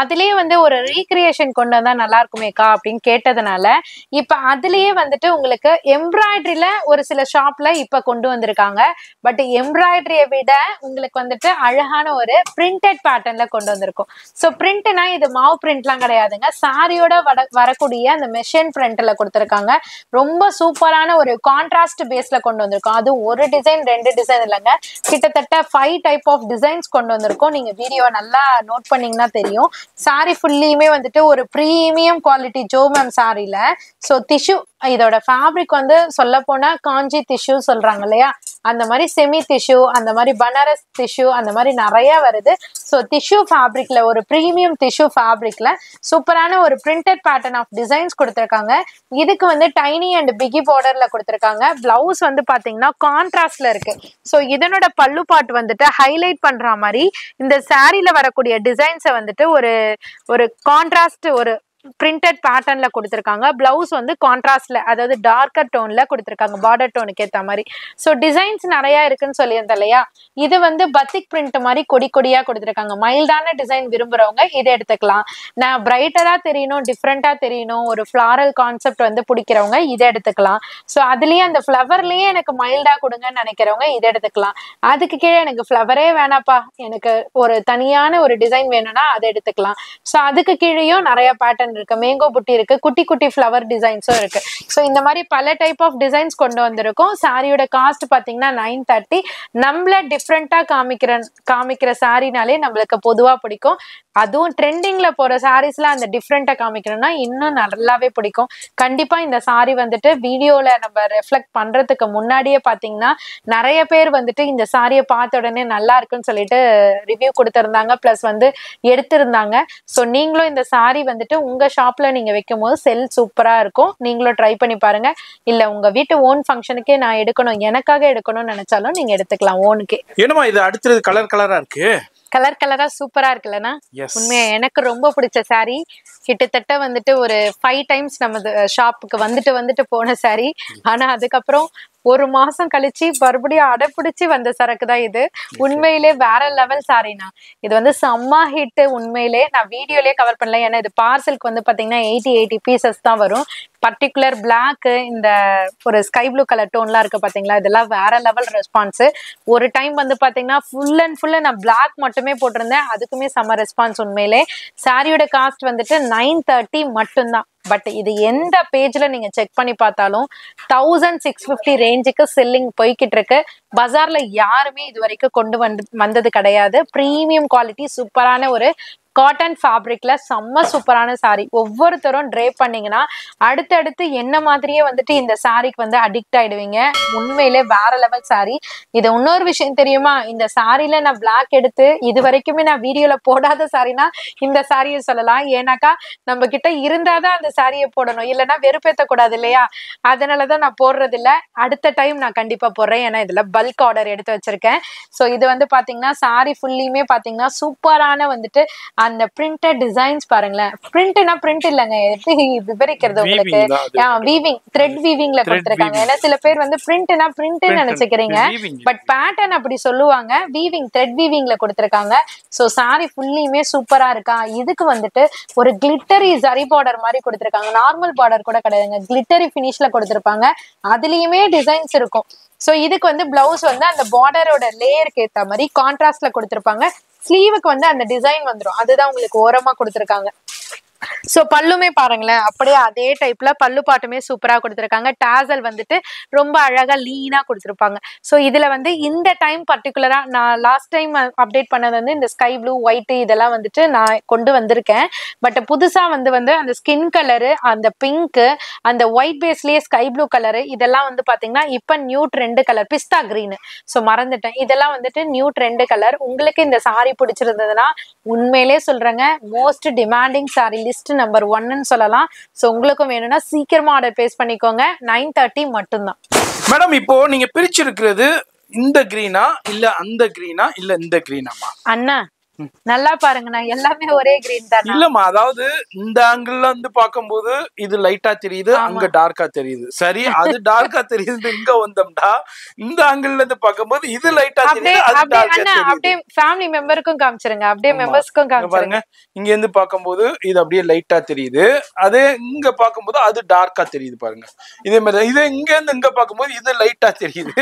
அதுலயே வந்து ஒரு ரீக்ரியேஷன் கொண்டு வந்தா நல்லா இருக்குமேக்கா அப்படின்னு கேட்டதுனால இப்ப அதுலயே வந்துட்டு உங்களுக்கு எம்ப்ராய்டரியில ஒரு சில ஷாப்ல இப்ப கொண்டு வந்திருக்காங்க. பட் எம்ப்ராய்டரியை விட உங்களுக்கு வந்துட்டு அழகான ஒரு பிரிண்டட் பேட்டர்ன்ல கொண்டு வந்திருக்கும். சோ பிரிண்ட்னா இது மாவு பிரிண்ட்லாம் கிடையாதுங்க, சாரியோட வரக்கூடிய அந்த மெஷின் பிரிண்ட்ல கொடுத்திருக்காங்க. ரொம்ப சூப்பரான ஒரு கான்ட்ராஸ்ட் பேஸ்ல கொண்டு வந்திருக்கோம். அது ஒரு டிசைன் 2 டிசைன் இல்லைங்க, கிட்டத்தட்ட 5 டைப் ஆஃப் டிசைன்ஸ் கொண்டு வந்திருக்கோம். நீங்க வீடியோ நல்லா நோட் பண்ணீங்கன்னா தெரியும். சாரி ஃபுல்லியுமே வந்துட்டு ஒரு பிரீமியம் குவாலிட்டி ஜோ மேம் சாரியில. சோ டிஷ்யூ, இதோட ஃபேப்ரிக் வந்து சொல்ல போனா காஞ்சி டிஷ்யூ சொல்றாங்க இல்லையா, அந்த மாதிரி செமி டிஷ்யூ, அந்த மாதிரி பனாரஸ் டிஷ்யூ, அந்த மாதிரி நிறைய வருது. ஸோ டிஷ்யூ ஃபேப்ரிக்ல ஒரு பிரீமியம் டிஷ்யூ ஃபேப்ரிக்ல சூப்பரான ஒரு பிரிண்டட் பேட்டர்ன் ஆஃப் டிசைன்ஸ் கொடுத்துருக்காங்க. இதுக்கு வந்து டைனி அண்ட் பிகி பார்டர்ல கொடுத்துருக்காங்க. பிளவுஸ் வந்து பாத்தீங்கன்னா கான்ட்ராஸ்ட்ல இருக்கு. ஸோ இதனோட பல்லு பாட்டு வந்துட்டு ஹைலைட் பண்ற மாதிரி இந்த சாரியில வரக்கூடிய டிசைன்ஸை வந்துட்டு ஒரு கான்ட்ராஸ்ட் ஒரு பிரிண்டட் பேட்டர்ன்ல கொடுத்துருக்காங்க. பிளவுஸ் வந்து கான்ட்ராஸ்ட்ல, அதாவது டார்க்கர் டோன்ல கொடுத்துருக்காங்க, பார்டர் டோனுக்கு ஏற்ற மாதிரி. ஸோ டிசைன்ஸ் நிறைய இருக்குன்னு சொல்லியிருந்தேன் இல்லையா. இது வந்து பத்திக் பிரிண்ட் மாதிரி கொடி கொடியா கொடுத்துருக்காங்க. மைல்டான டிசைன் விரும்புறவங்க இதை எடுத்துக்கலாம். நான் பிரைட்டரா தெரியணும், டிஃப்ரெண்டா தெரியணும், ஒரு ஃபிளாரல் கான்செப்ட் வந்து பிடிக்கிறவங்க இதை எடுத்துக்கலாம். ஸோ அதுலயே அந்த ஃபிளவர்லயே எனக்கு மைல்டா கொடுங்கன்னு நினைக்கிறவங்க இதை எடுத்துக்கலாம். அதுக்கு கீழே எனக்கு ஃபிளவரே வேணாப்பா, எனக்கு ஒரு தனியான ஒரு டிசைன் வேணும்னா அதை எடுத்துக்கலாம். ஸோ அதுக்கு கீழேயும் நிறைய பேட்டர்ன் இருக்கு, மேங்கோ புட்டி இருக்கு, குட்டி குட்டி ஃபிளவர் டிசைன்ஸும் இருக்கு. ஸோ இந்த மாதிரி பல டைப் ஆஃப் டிசைன்ஸ் கொண்டு வந்திருக்கோம். சாரியோட காஸ்ட் பாத்தீங்கன்னா 930. நம்மள டிஃப்ரெண்டா காமிக்கிற சாரினாலே நம்மளுக்கு பொதுவா பிடிக்கும். அதுவும் ட்ரெண்டிங்ல போற சாரீஸ்ல அந்த டிஃப்ரெண்டா காமிக்கணும்னா இன்னும் நல்லாவே பிடிக்கும். கண்டிப்பா இந்த சாரி வந்துட்டு வீடியோல நம்ம ரெஃப்ளெக்ட் பண்றதுக்கு முன்னாடியே பாத்தீங்கன்னா நிறைய பேர் வந்துட்டு இந்த சாரியை பார்த்த உடனே நல்லா இருக்குன்னு சொல்லிட்டு ரிவ்யூ கொடுத்திருந்தாங்க, பிளஸ் வந்து எடுத்திருந்தாங்க. ஸோ நீங்களும் இந்த சாரி வந்துட்டு உங்க ஷாப்ல நீங்க வைக்கும் போது செல் சூப்பரா இருக்கும். நீங்களும் ட்ரை பண்ணி பாருங்க. இல்ல உங்க வீட்டு ஓன் ஃபங்க்ஷனுக்கே நான் எடுக்கணும், எனக்காக எடுக்கணும்னு நினைச்சாலும் நீங்க எடுத்துக்கலாம் ஓனுக்கே. என்னமா இது அடுத்தது கலர் கலரா இருக்கு, கலர் கலரா சூப்பரா இருக்குல்லண்ணா. உண்மையா எனக்கு ரொம்ப பிடிச்ச சாரி. கிட்டத்தட்ட வந்துட்டு ஒரு 5 டைம்ஸ் நம்ம ஷாப்புக்கு வந்துட்டு போன சாரி. ஆனா அதுக்கப்புறம் ஒரு மாசம் கழிச்சு மறுபடியும் அடைப்பிடிச்சு வந்த சரக்கு தான் இது. உண்மையிலே வேற லெவல் சாரினா. இது வந்து செம்ம ஹிட். உண்மையிலே நான் வீடியோலயே கவர் பண்ணல, ஏன்னா இது பார்சலுக்கு வந்து பாத்தீங்கன்னா 80 பீசஸ் தான் வரும். பர்டிகுலர் பிளாக், இந்த ஒரு ஸ்கை ப்ளூ கலர் டோன்லாம் இருக்கு பாத்தீங்களா, இதெல்லாம் வேற லெவல் ரெஸ்பான்ஸ். ஒரு டைம் வந்து பாத்தீங்கன்னா ஃபுல் அண்ட் ஃபுல்லா நான் பிளாக் மட்டுமே போட்டிருந்தேன், அதுக்குமே செம்ம ரெஸ்பான்ஸ். உண்மையிலே சாரியோட காஸ்ட் வந்துட்டு 930 மட்டும்தான். பட் இது எந்த பேஜ்ல நீங்க செக் பண்ணி பார்த்தாலும் 1650 ரேஞ்சுக்கு செல்லிங் போய்கிட்டு இருக்கு. பஜார்ல யாருமே இது வரைக்கும் கொண்டு வந்தது கிடையாது. பிரீமியம் குவாலிட்டி, சூப்பரான ஒரு காட்டன் ஃபேப்ரிக்ல செம்ம சூப்பரான சாரி. ஒவ்வொருத்தரும் ட்ரேப் பண்ணீங்கன்னா அடுத்தடுத்து என்ன மாதிரியே வந்துட்டு இந்த சாரிக்கு வந்து அடிக்ட் ஆயிடுவீங்க. உண்மையிலே வேற லெவல் சாரி. இது இன்னொரு விஷயம் தெரியுமா, இந்த சாரில நான் பிளாக் எடுத்து இது வரைக்குமே நான் வீடியோல போடாத சாரினா இந்த சாரியை சொல்லலாம். ஏன்னாக்கா நம்ம கிட்ட இருந்தாதான் அந்த சாரியை போடணும், இல்லைன்னா வெறுப்பேற்ற கூடாது இல்லையா. அதனாலதான் நான் போடுறது இல்ல. அடுத்த டைம் நான் கண்டிப்பா போடுறேன், ஏன்னா இதுல பல்க் ஆர்டர் எடுத்து வச்சிருக்கேன். ஸோ இது வந்து பாத்தீங்கன்னா சாரி ஃபுல்லியுமே பாத்தீங்கன்னா சூப்பரான வந்துட்டு அந்த பிரிண்டட் டிசைன்ஸ் பாருங்களேன். பிரிண்ட்னா பிரிண்ட் இல்லங்க, எப்படி விவரிக்கிறது உங்களுக்கு, வீவிங், த்ரெட் வீவிங்ல கொடுத்திருக்காங்க. ஏன்னா சில பேர் வந்து பிரிண்ட்னா பிரிண்ட் நினைச்சுக்கிறீங்க, பட் பேட்டர்ன் அப்படி சொல்லுவாங்க. வீவிங், த்ரெட் வீவிங்ல கொடுத்திருக்காங்க. சோ சாரி ஃபுல்லியுமே சூப்பரா இருக்கா. இதுக்கு வந்துட்டு ஒரு கிளிட்டரி ஜரி பார்டர் மாதிரி கொடுத்திருக்காங்க. நார்மல் பார்டர் கூட கிடையாதுங்க, கிளிட்டரி பினிஷ்ல கொடுத்திருப்பாங்க. அதுலயுமே டிசைன்ஸ் இருக்கும். சோ இதுக்கு வந்து பிளவுஸ் வந்து அந்த பார்டரோட லேயருக்கு ஏத்த மாதிரி கான்ட்ராஸ்ட்ல கொடுத்திருப்பாங்க. ஸ்லீவுக்கு வந்து அந்த டிசைன் வந்துடும், அதுதான் உங்களுக்கு ஓரமா கொடுத்திருக்காங்க. சோ பல்லுமே பாருங்களேன், அப்படியே அதே டைப்ல பல்லு பாட்டுமே சூப்பரா கொடுத்திருக்காங்க. டாசல் வந்துட்டு ரொம்ப அழகா லீனா கொடுத்திருப்பாங்க. சோ இதுல வந்து இந்த டைம் பர்டிகுலரா நான் லாஸ்ட் டைம் அப்டேட் பண்ணது வந்து இந்த ஸ்கை ப்ளூ, ஒயிட் இதெல்லாம் வந்துட்டு நான் கொண்டு வந்திருக்கேன். பட் புதுசா வந்து அந்த ஸ்கின் கலரு, அந்த பிங்க், அந்த ஒயிட் பேஸ்லயே ஸ்கை ப்ளூ கலரு, இதெல்லாம் வந்து பாத்தீங்கன்னா இப்ப நியூ ட்ரெண்ட் கலர், பிஸ்தா கிரீன். சோ மறந்துட்டேன், இதெல்லாம் வந்துட்டு நியூ ட்ரெண்ட் கலர். உங்களுக்கு இந்த சாரி பிடிச்சிருந்ததுன்னா உண்மையிலே சொல்றேங்க, most demanding sari list number 1ன்னு சொல்லலாம். சோ உங்களுக்கும் வேணும்னா சீக்கிரமா ஆர்டர் பேஸ் பண்ணிக்கோங்க. 930 மட்டும்தான். மேடம் இப்போ நீங்க பிரிச்சிருக்கிறது இந்த கிரீனா இல்ல அந்த கிரீனா இல்ல இந்த கிரீனாமா? அண்ணா நல்லா பாருங்கண்ணா, எல்லாமே ஒரே கிரீன் தான். இல்லம்மா, அதாவது இந்த ஆங்கிள் இருந்து பாக்கும்போது இது லைட்டா தெரியுது, அங்க டார்க்கா தெரியுது. சரி, அது டார்க்கா தெரியுது, இங்க வந்தோம்டா இந்த ஆங்கிள் இருந்து பாக்கும்போது இது லைட்டா தெரியுது, அது டார்க்கா தெரியுது. அப்படியே ஃபேமிலி மெம்பருக்கும் காமிச்சிருங்க, அப்படியே மெம்பர்ஸ்க்கும் காமிச்சிருங்க. இங்க இருந்து பாக்கும்போது இது அப்படியே லைட்டா தெரியுது, அதே இங்க பாக்கும்போது அது டார்க்கா தெரியுது பாருங்க. இதே மாதிரி இது இங்க இருந்து இங்க பாக்கும்போது இது லைட்டா தெரியுது,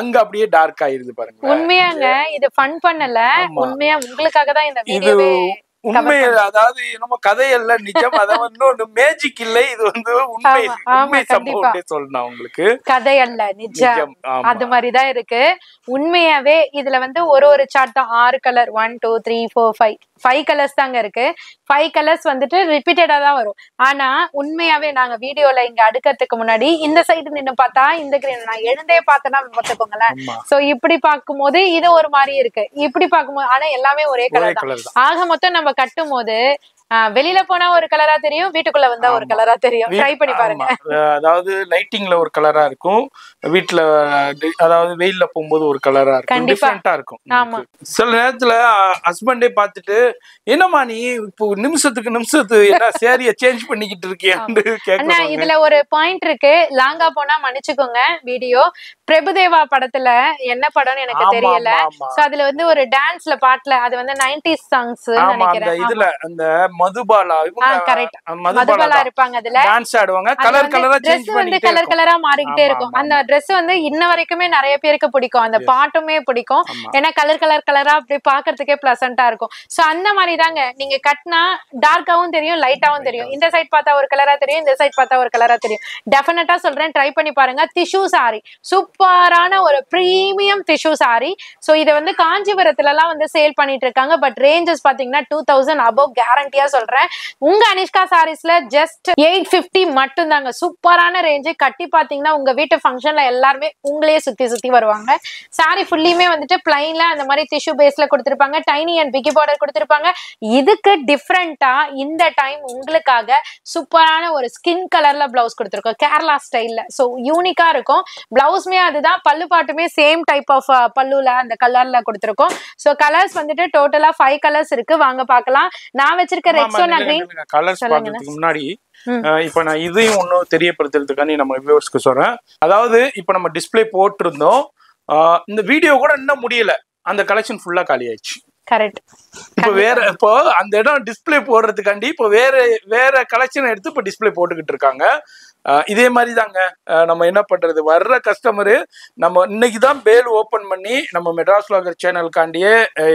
அங்க அப்படியே டார்க் ஆயிருது பாருங்க. உண்மையாங்க இது ஃபன் பண்ணல, உண்மையா உங்களுக்கு இந்த இது உண்மை, அதாவது நம்ம கதையல்ல, நிஜம். அதாவது மேஜிக் இல்லை, இது வந்து உண்மை சம்பவம் சொல்லணும் உங்களுக்கு. கதை அல்ல, நிஜம். அது மாதிரிதான் இருக்கு. உண்மையாவே இதுல வந்து ஒரு சார்ட் தான் 6 கலர், 1 2 3 4 5 கலர்ஸ் தாங்க இருக்கு. 5 கலர்ஸ் வந்துட்டு ரிப்பீட்டடா தான் வரும். ஆனா உண்மையாவே நாங்க வீடியோல இங்க அடுக்கிறதுக்கு முன்னாடி இந்த சைடு நின்னு பார்த்தா இந்த கிரீன், நான் எழுந்தே பார்த்தேன்னா பார்த்துக்கோங்களேன். சோ இப்படி பார்க்கும்போது இது ஒரு மாதிரி இருக்கு, இப்படி பார்க்கும்போது ஆனா எல்லாமே ஒரே கலர் தான். ஆக மொத்தம் நம்ம கட்டும் போது வெளியில போனா ஒரு கலரா தெரியும், வீட்டுக்குள்ள வந்தா ஒரு கலரா தெரியும். ட்ரை பண்ணி பாருங்க. அதாவது லைட்டிங்ல ஒரு கலரா இருக்கும், வீட்டுல அதாவது வெயில்ல போகும்போது ஒரு கலரா இருக்கும், டிஃபரெண்டா இருக்கும். சில நேரத்துல ஹஸ்பண்டே பார்த்துட்டு என்னம்மா நீ இப்போ நிமிஷத்துக்கு என்ன சேரிய சேஞ்ச் பண்ணிக்கிட்டு இருக்கியான்னு கேக்குறாங்க. இதுல ஒரு பாயிண்ட் இருக்கு, லாங்கா போனா மன்னிச்சுக்கோங்க. வீடியோ பிரபுதேவா படத்துல என்ன படம்னு எனக்கு தெரியல. சோ அதுல வந்து ஒரு டான்ஸ்ல பாட்டுல அது வந்து 90s சாங்ஸ் நினைக்கிறேன். இதுல அந்த மதுபாலா கரெக்ட், மதுபாலா இருப்பாங்க, அதுல டான்ஸ் ஆடுவாங்க, கலர் கலரா சேஞ்ச் வந்து கலர் கலரா மாறிக்கிட்டே இருக்கும். அந்த Dress வந்து இன்ன வரைக்குமே நிறைய பேருக்கு பிடிக்கும், அந்த பாட்டுமே பிடிக்கும். ஏன்னா கலர் கலரா அப்படி பாக்குறதுக்கே பிளசண்டா இருக்கும். சோ அந்த மாதிரி தாங்க, நீங்க கட்டினா டார்க்காவும் தெரியும், லைட்டாவும் தெரியும். இந்த சைட் பார்த்தா ஒரு கலரா தெரியும், இந்த சைட் பார்த்தா ஒரு கலரா தெரியும். டெஃபினட்டா சொல்றேன், ட்ரை பண்ணி பாருங்க. டிஷ்யூ சாரி, சூப்பரான ஒரு பிரீமியம் டிஷ்யூ சாரி. சோ இதை வந்து காஞ்சிபுரத்துல எல்லாம் வந்து சேல் பண்ணிட்டு இருக்காங்க. பட் ரேஞ்சஸ் பாத்தீங்கன்னா 2000 above கேரண்டியா சொல்றேன். உங்க அனிஷ்கா சாரீஸ்ல ஜஸ்ட் 850 மட்டும் தாங்க. சூப்பரான ரேஞ்ச். கட்டி பாத்தீங்கன்னா உங்க வீட்டு ஃபங்க்ஷன்ல எல்லாருமே உங்களையே சுத்தி வருவாங்க. சாரி ஃபுல்லியுமே வந்துட்டு பிளைன்ல அந்த மாதிரி டிஷ்யூ பேஸ்ல கொடுத்திருப்பாங்க, டைனி அண்ட் பிகி பார்டர் கொடுத்திருப்பாங்க. இதுக்கு டிஃப்ரெண்டா இந்த டைம் உங்களுக்காக சூப்பரான ஒரு ஸ்கின் கலர்ல பிளவுஸ் கொடுத்திருக்கோம், கேரளா ஸ்டைல்ல. சோ யூனிக்கா இருக்கும். பிளவுஸ்மே அதுதான், பல்லு பாட்டுமே சேம் டைப் ஆஃப் பல்லுல அந்த கலர்ல கொடுத்திருக்கோம். சோ கலர்ஸ் வந்துட்டு டோட்டலா 5 கலர்ஸ் இருக்கு, வாங்க பார்க்கலாம். நான் வச்சிருக்க ரெக்ஸோனா கிரீன் கலர்ஸ் பார்க்கிறதுக்கு முன்னாடி இப்ப நான் இதையும் ஒன்னும் தெரியப்படுத்துறதுக்காண்டி நம்ம வியூவர்ஸ்க்கு சொல்றேன். அதாவது இப்ப நம்ம டிஸ்பிளே போட்டிருந்தோம், இந்த வீடியோ கூட இன்னும் முடியல, அந்த கலெக்ஷன் ஃபுல்லா காலி ஆயிடுச்சு. கரெக்ட். இப்போ அந்த இடம் டிஸ்பிளே போடுறதுக்காண்டி இப்போ வேற கலெக்ஷன் எடுத்து இப்போ டிஸ்பிளே போட்டுக்கிட்டு இருக்காங்க. இதே மாதிரி தாங்க நம்ம என்ன பண்றது, வர்ற கஸ்டமரு நம்ம இன்னைக்குதான் பேல் ஓபன் பண்ணி நம்ம மெட்ராஸ் vlogger சேனலுக்காண்டியே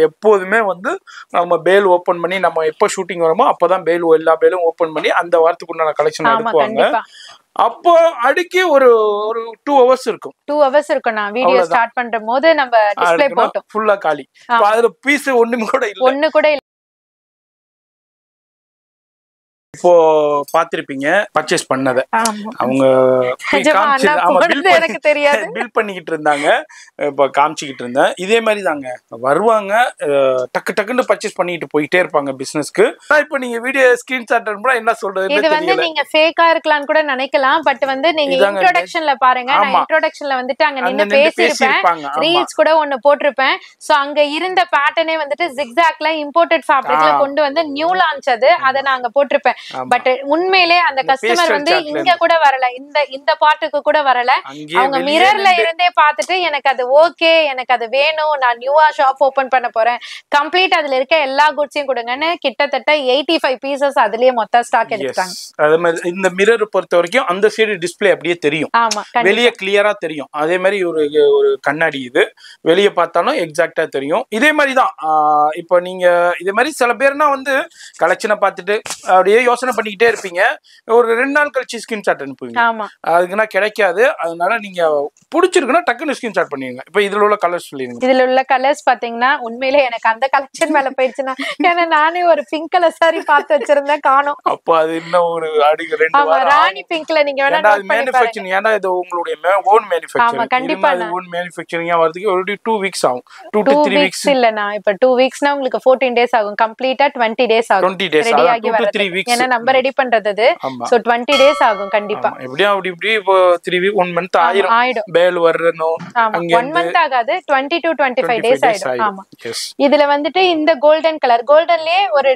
எப்போதுமே வந்து நம்ம பேல் ஓபன் பண்ணி நம்ம எப்போ ஷூட்டிங் வருமோ அப்பதான் எல்லா பேலும் ஓபன் பண்ணி அந்த வாரத்துக்கு உண்டான கலெக்ஷன் எடுக்குவாங்க. அப்போ அடிக்கி ஒரு 2 hours இருக்கும். 2 hours இருக்கும். நான் வீடியோ ஸ்டார்ட் பண்ற போது நம்ம டிஸ்ப்ளே போட்டோம், ஃபுல்லா காலி. அதுல பீஸ் ஒண்ணுமே கூட இல்ல, ஒண்ணு கூட இல்ல. இப்போ பாத்திருப்பீங்க பர்ச்சேஸ் பண்ணத, அவங்க எனக்கு தெரியாது பில் பண்ணிக்கிட்டு இருந்தாங்க, இப்போ காமிச்சிக்கிட்டு இருந்தேன். இதே மாதிரி தாங்க வருவாங்க, டக்குன்னு பர்ச்சேஸ் பண்ணிட்டு போயிட்டே இருப்பாங்க பிசினஸ்க்கு. இப்போ நீங்க வீடியோ ஸ்கிரீன்ஷாட் அனுப்புனா என்ன சொல்றது, இது வந்து நீங்க ஃபேக்கா இருக்கலாம்னு கூட நினைக்கலாம். பட் வந்து நீங்க இன்ட்ரோடக்ஷன்ல பாருங்க, நான் இன்ட்ரோடக்ஷன்ல வந்துட்டு அங்க நின்னு பேசியிருப்பேன், ரீல்ஸ் கூட ஒன்னு போட்டிருப்பேன். சோ அங்க இருந்த பேட்டர்னே வந்துட்டு ஜிக்ஸாக்ல இம்போர்ட்டட் ஃபேப்ரிக்ல கொண்டு வந்து நியூ லான்ச் அது, அதை நான் அங்க போட்டிருப்பேன். பட் உண்மையிலே அந்த கஸ்டமர் வந்து இங்க கூட வரல, இந்த பாட்டுக்கு கூட வரல. அவங்க மிரர்ல இருந்தே பார்த்துட்டு எனக்கு அது ஓகே, எனக்கு அது வேணும், நான் நியூவா ஷாப் ஓபன் பண்ண போறேன், கம்ப்ளீட் அதுல இருக்க எல்லா குட்ஸையும் கொடுங்கன்னு கிட்டத்தட்ட 85 பீசஸ் அதுலயே மொத்த ஸ்டாக் எடுத்துட்டாங்க. அதே மாதிரி இந்த மிரர் பொறுத்த வரைக்கும் அந்த சைடு டிஸ்ப்ளே அப்படியே தெரியும், வெளியே கிளியரா தெரியும். அதே மாதிரி ஒரு கண்ணாடி, இது வெளியே பார்த்தாலும் எக்ஸாக்டா தெரியும். இதே மாதிரி தான் இப்போ நீங்க இதே மாதிரி சில பேர்னா வந்து கலெக்ஷனை பார்த்துட்டு அப்படியே யோசனை பண்ணிக்கிட்டே இருப்பீங்க, ஒரு 2 நாள் கழிச்சு ஸ்கிரீன்ஷாட் அனுப்புவீங்க, அதுக்குன்னா கிடைக்காது. அதனால நீங்க பிடிச்சிருக்குன்னா டக்குன்னு ஸ்கிரீன்ஷாட் பண்ணிடுங்க. இப்போ இதுல உள்ள கலர்ஸ் சொல்லிடுங்க. இதுல உள்ள கலர்ஸ் பாத்தீங்கன்னா உண்மையிலே எனக்கு அந்த கலெக்ஷன் மேல போயிடுச்சுன்னா, ஏன்னா நானே ஒரு பிங்க் கலர் சாரி பார்த்து வச்சிருந்தேன், காணோம். அப்போ அது இன்னும் ஒரு அடுக்கு 2 வாரம் ராணி பிங்க்ல நீங்க வேணா நோட் பண்ணி பாருங்க. ஏன்னா இது உங்களுடைய ஓன் மேனுஃபேக்சரிங், கண்டிப்பா ஓன் மேனுஃபேக்சரிங்கா வரதுக்கு ஒரு 2 weeks ஆகும். 2 to 3 weeks இல்லனா, இப்ப 2 weeksனா உங்களுக்கு 14 days ஆகும், கம்ப்ளீட்டா 20 days ஆகும் ரெடி ஆகி வரது. 2 to 3 weeks ஏன்னா நம்ம ரெடி பண்றது அது. சோ 20 days ஆகும் கண்டிப்பா. எப்படியா அப்படி இப்போ 3 week 1 month ஆயிடும். பேல் வரணும் அங்க 1 month ஆகாது, 20 to 25 days ஆயிடும். ஆமா. இதுல வந்துட்டு இந்த கோல்டன் கலர், கோல்டன்லயே ஒரு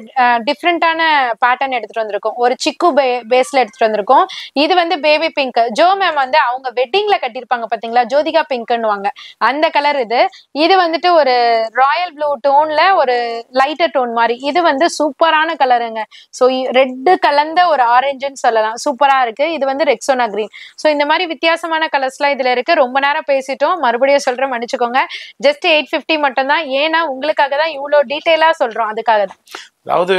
டிஃபரண்டான பேட்டர்ன் எடுத்துட்டு வந்திருக்கோம், ஒரு சிக்கு பேஸ்ல எடுத்துட்டு வந்திருக்கோம். இது வந்து பேபி பிங்க். ஜோ மேம் வந்து அவங்க வெட்டிங்ல கட்டிருப்பாங்க பாத்தீங்களா, ஜோதிகா பிங்க்னுவாங்க, அந்த கலர் இது. இது வந்துட்டு ஒரு ராயல் ப்ளூ டோன்ல ஒரு லைட்டர் டோன் மாதிரி. இது வந்து சூப்பரான கலருங்க. சோ ரெட் கலந்த ஒரு ஆரஞ்சுன்னு சொல்லலாம், சூப்பரா இருக்கு. இது வந்து ரெக்ஸோனா கிரீன். சோ இந்த மாதிரி வித்தியாசமான கலர்ஸ்லாம் இதுல இருக்கு. ரொம்ப நேரம் பேசிட்டோம், மறுபடியும் சொல்றேன், மன்னிச்சுக்கோங்க. ஜஸ்ட் 850 மட்டும் தான். ஏன்னா உங்களுக்காக தான் இவ்வளவு டீடைலா சொல்றோம், அதுக்காக தான். அதாவது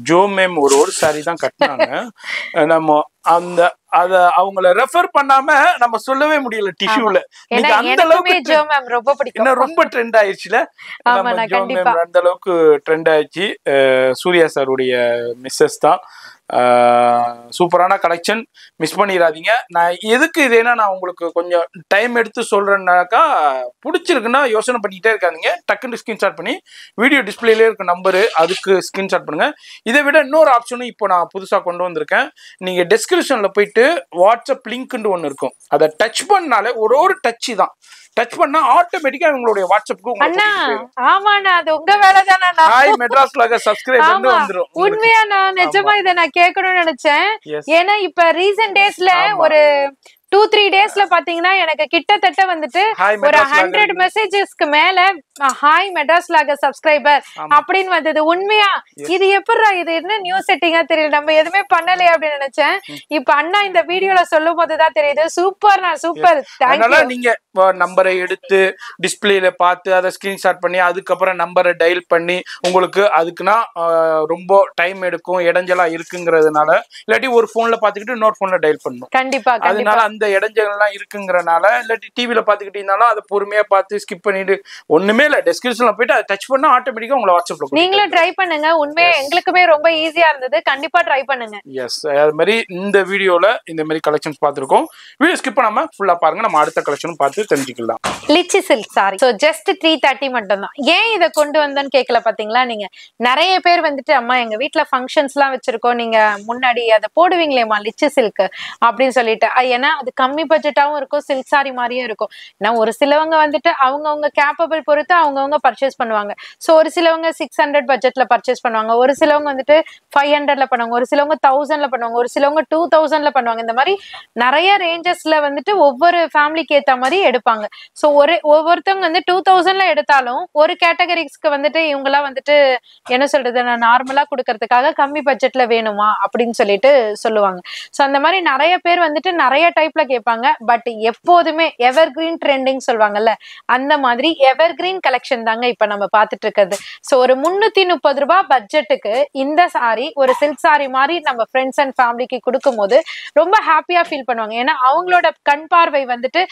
ஜோ மேம் ஒரு சாரி தான் கட்டினாங்க, நம்ம அத அவங்கள ரெஃபர் பண்ணாம நம்ம சொல்லவே முடியல டிஷ்யூல. நீங்க அந்த அளவுக்கு ஜோ மேம் ரொம்ப பிடிக்கும், ரொம்ப ட்ரெண்ட் ஆயிடுச்சுல. நம்ம ஜோ மேம் அந்த அளவுக்கு ட்ரெண்ட் ஆயிடுச்சு. சூர்யா சாருடைய மிஸ்ஸஸ் தான். சூப்பரான கலெக்ஷன், மிஸ் பண்ணிடாதீங்க. நான் எதுக்கு இதேனா நான் உங்களுக்கு கொஞ்சம் டைம் எடுத்து சொல்றேன்னாக்கா, பிடிச்சிருக்குன்னா யோசனை பண்ணிக்கிட்டே இருக்காதீங்க, டக்குன்னு ஸ்கிரீன்ஷாட் பண்ணி வீடியோ டிஸ்பிளேல இருக்க நம்பரு அதுக்கு ஸ்கிரீன்ஷாட் பண்ணுங்க. இதை விட இன்னொரு ஆப்ஷனும் இப்போ நான் புதுசாக கொண்டு வந்திருக்கேன். நீங்க டிஸ்கிரிப்ஷன்ல போயிட்டு வாட்ஸ்அப் லிங்க்னு ஒன்று இருக்கும், அதை டச் பண்ணாலே ஒரு டச் தான், டச் பண்ணா ஆட்டோமேட்டிக்கா உங்களுடைய வாட்ஸ்அப்புக்கு அண்ணா. ஆமாண்ணா, அது உங்க வேலை தானே. ஹாய் மெட்ராஸ் வ்ளாக சப்ஸ்கிரைப் பண்ணி வந்துரும். உண்மையா நான் நிஜமா இதை நான் கேட்கணும்னு நினைச்சேன். ஏன்னா இப்ப ரீசன்ட் டேஸ்ல ஒரு 2-3 டேஸ்ல பாத்தீங்கன்னா எனக்கு கிட்டத்தட்ட வந்துட்டு ஒரு 100 மெசேஜஸ்க்கு மேல ஹாய் மெட்ராஸ் வ்ளாக சப்ஸ்கிரைபர் அப்படின்னு வந்தது. உண்மையா இது எப்படா, இது என்ன நியூ செட்டிங்கா தெரியல, நம்ம எதுவுமே பண்ணலையே அப்படின்னு நினைச்சேன். இப்ப அண்ணா இந்த வீடியோல சொல்லும் போதுதான் தெரியுது. சூப்பர்ண்ணா, சூப்பர். அதனால நீங்க நம்பரை எடுத்து டிஸ்பிளேல பார்த்து அதை ஸ்கிரீன்ஷாட் பண்ணி அதுக்கப்புறம் நம்பரை டயல் பண்ணி, உங்களுக்கு அதுக்குன்னா ரொம்ப டைம் எடுக்கும், இடைஞ்சலா இருக்குங்கிறதுனால, இல்லாட்டி ஒரு போன்ல பாத்துக்கிட்டு இன்னொரு போன்ல டயல் பண்ணணும். கண்டிப்பா. அதனால அந்த இடைஞ்சல்லாம் இருக்குங்கிறனால, இல்லாட்டி டிவில பாத்துக்கிட்டீங்கன்னாலும் அதை பொறுமையா பார்த்து ஸ்கிப் பண்ணிட்டு, ஒண்ணுமே இல்ல டெஸ்கிரிப்ஷன்ல போயிட்டு அதை டச் பண்ணா ஆட்டோமேட்டிக்கா உங்களை வாட்ஸ்அப்ல நீங்களும் ட்ரை பண்ணுங்க. உண்மையா எங்களுக்குமே ரொம்ப ஈஸியா இருந்தது. கண்டிப்பா ட்ரை பண்ணுங்க. எஸ், அது மாதிரி இந்த வீடியோல இந்த மாதிரி கலெக்ஷன்ஸ் பார்த்திருக்கோம். வீடியோ ஸ்கிப் பண்ணாம ஃபுல்லா பாருங்க, நம்ம அடுத்த கலெக்ஷனும் பார்த்து தெரிஞ்சுக்கலாம். Lychee silk sorry. So just 330 மட்டும் தான். ஏன் இதை கொண்டு வந்தேன்னு கேட்கல பாத்தீங்களா நீங்க. நிறைய பேர் வந்துட்டு அம்மா எங்க வீட்டுல ஃபங்க்ஷன்ஸ் எல்லாம் வச்சிருக்கோம், நீங்க முன்னாடி அதை போடுவீங்களேம்மா லிச்சி சில்க் அப்படின்னு சொல்லிட்டு. ஏன்னா அது கம்மி பட்ஜெட்டாவும் இருக்கும், சில்க் சாரி மாதிரியும் இருக்கும். ஏன்னா ஒரு சிலவங்க வந்துட்டு அவங்கவுங்க கேப்பபிள் பொறுத்து அவங்கவுங்க பர்ச்சேஸ் பண்ணுவாங்க. சோ ஒரு சிலவங்க 600 பட்ஜெட்ல பர்ச்சேஸ் பண்ணுவாங்க, ஒரு சிலவங்க வந்துட்டு 500ல பண்ணுவாங்க, ஒரு சிலவங்க 1000ல பண்ணுவாங்க, ஒரு சிலவங்க 2000ல பண்ணுவாங்க. இந்த மாதிரி நிறைய ரேஞ்சஸ்ல வந்துட்டு ஒவ்வொரு ஃபேமிலிக்கு ஏத்த மாதிரி எடுப்பாங்க. சோ ஒவ்வொருத்தவங்க வந்து 2000ல எடுத்தாலும் ஒரு கேட்டகரிஸ்க்கு வந்துட்டு இவங்கெல்லாம் வந்துட்டு என்ன சொல்றது, நான் நார்மலா கொடுக்கறதுக்காக கம்மி பட்ஜெட்ல வேணுமா அப்படின்னு சொல்லிட்டு சொல்லுவாங்க. சோ அந்த மாதிரி நிறைய பேர் வந்துட்டு நிறைய டைப்ல கேட்பாங்க. பட் எப்போதுமே எவர் கிரீன் ட்ரெண்டிங் சொல்லுவாங்கல்ல, அந்த மாதிரி எவர் கிரீன் கலெக்ஷன் தாங்க இப்ப நம்ம பாத்துட்டு இருக்கிறது. சோ ஒரு 330 ரூபாய் பட்ஜெட்டுக்கு இந்த சாரி, ஒரு சில்க் சாரி மாதிரி நம்ம ஃப்ரெண்ட்ஸ் அண்ட் ஃபேமிலிக்கு கொடுக்கும் போது ரொம்ப ஹாப்பியா ஃபீல் பண்ணுவாங்க. ஏன்னா அவங்களோட கண் பார்வை வந்துட்டு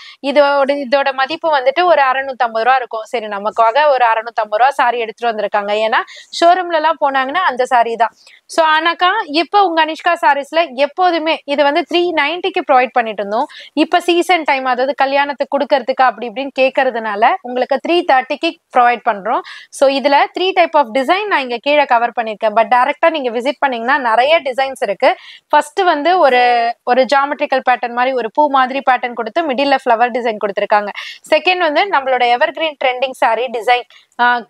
இதோட மதிப்பு வந்துட்டு ஒரு 650 ரூபா இருக்கும். சரி, நமக்காக ஒரு 650 ரூபா சாரி எடுத்துட்டு வந்திருக்காங்க. ஏன்னா ஷோரூம்ல எல்லாம் போனாங்கன்னா அந்த சாரி தான். சோ ஆனாக்கா இப்ப உங்க அனிஷ்கா சாரீஸ்ல எப்போதுமே இது வந்து 390க்கு ப்ரொவைட் பண்ணிட்டு இருந்தோம். இப்ப சீசன் டைம், அதாவது கல்யாணத்துக்கு கொடுக்கறதுக்கு அப்படி இப்படின்னு கேட்கறதுனால உங்களுக்கு 330க்கு ப்ரொவைட் பண்றோம். சோ இதுல 3 டைப் ஆஃப் டிசைன் நான் இங்க கீழே கவர் பண்ணிருக்கேன். பட் டைரக்டா நீங்க விசிட் பண்ணீங்கன்னா நிறைய டிசைன்ஸ் இருக்கு. ஃபர்ஸ்ட் வந்து ஒரு ஜாமெட்ரிக்கல் பேட்டர்ன் மாதிரி ஒரு பூ மாதிரி பேட்டர்ன் கொடுத்து மிடில்ல ஃப்ளவர் டிசைன் கொடுத்திருக்காங்க. செகண்ட் வந்து நம்மளோட எவர் கிரீன் ட்ரெண்டிங் சாரி டிசைன்,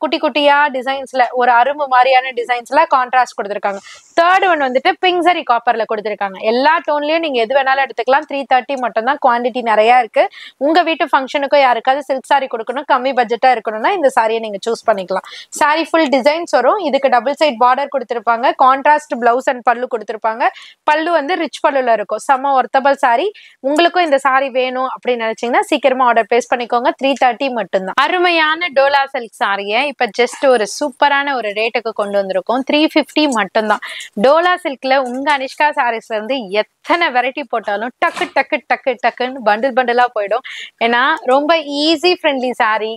குட்டி குட்டியா டிசைன்ஸ்ல ஒரு அரும்பு மாதிரியான டிசைன்ஸ்ல கான்ட்ராஸ்ட் கொடுத்திருக்காங்க. தேர்ட் ஒன் வந்துட்டு பிங்க் சரி காப்பர்ல கொடுத்திருக்காங்க. எல்லா டோன்லயும் நீங்க எது வேணாலும் எடுத்துக்கலாம். 330 மட்டும் தான், குவான்டிட்டி நிறைய இருக்கு. உங்க வீட்டு ஃபங்க்ஷனுக்கோ யாருக்காவது சில்க் சாரி கொடுக்கணும், கம்மி பட்ஜெட்டா இருக்கணும்னா இந்த சாரியை நீங்க சூஸ் பண்ணிக்கலாம். சாரி ஃபுல் டிசைன்ஸ் வரும். இதுக்கு டபுள் சைட் பார்டர் கொடுத்திருப்பாங்க, கான்ட்ராஸ்ட் பிளவுஸ் அண்ட் பல்லு கொடுத்திருப்பாங்க. பல்லு வந்து ரிச் பல்லுல இருக்கும். செம்ம ஒர்த்தபிள் சாரி. உங்களுக்கும் இந்த சாரி வேணும் அப்படின்னு நினைச்சீங்கன்னா சீக்கிரமா ஆர்டர் பிளேஸ் பண்ணிக்கோங்க. 330 மட்டும் தான். அருமையான டோலா சில்க் சாரியை இப்ப ஜஸ்ட் ஒரு சூப்பரான ஒரு ரேட்டுக்கு கொண்டு வந்திருக்கோம். 350 மட்டும் தான். டோலா சில்க்ல உங்க அனிஷ்கா சாரீஸ்ல இருந்து எத்தனை வெரைட்டி போட்டாலும் டக்கு டக்கு டக்கு டக்குன்னு பண்டில் பண்டிலா போயிடும். ஏன்னா ரொம்ப easy friendly sari,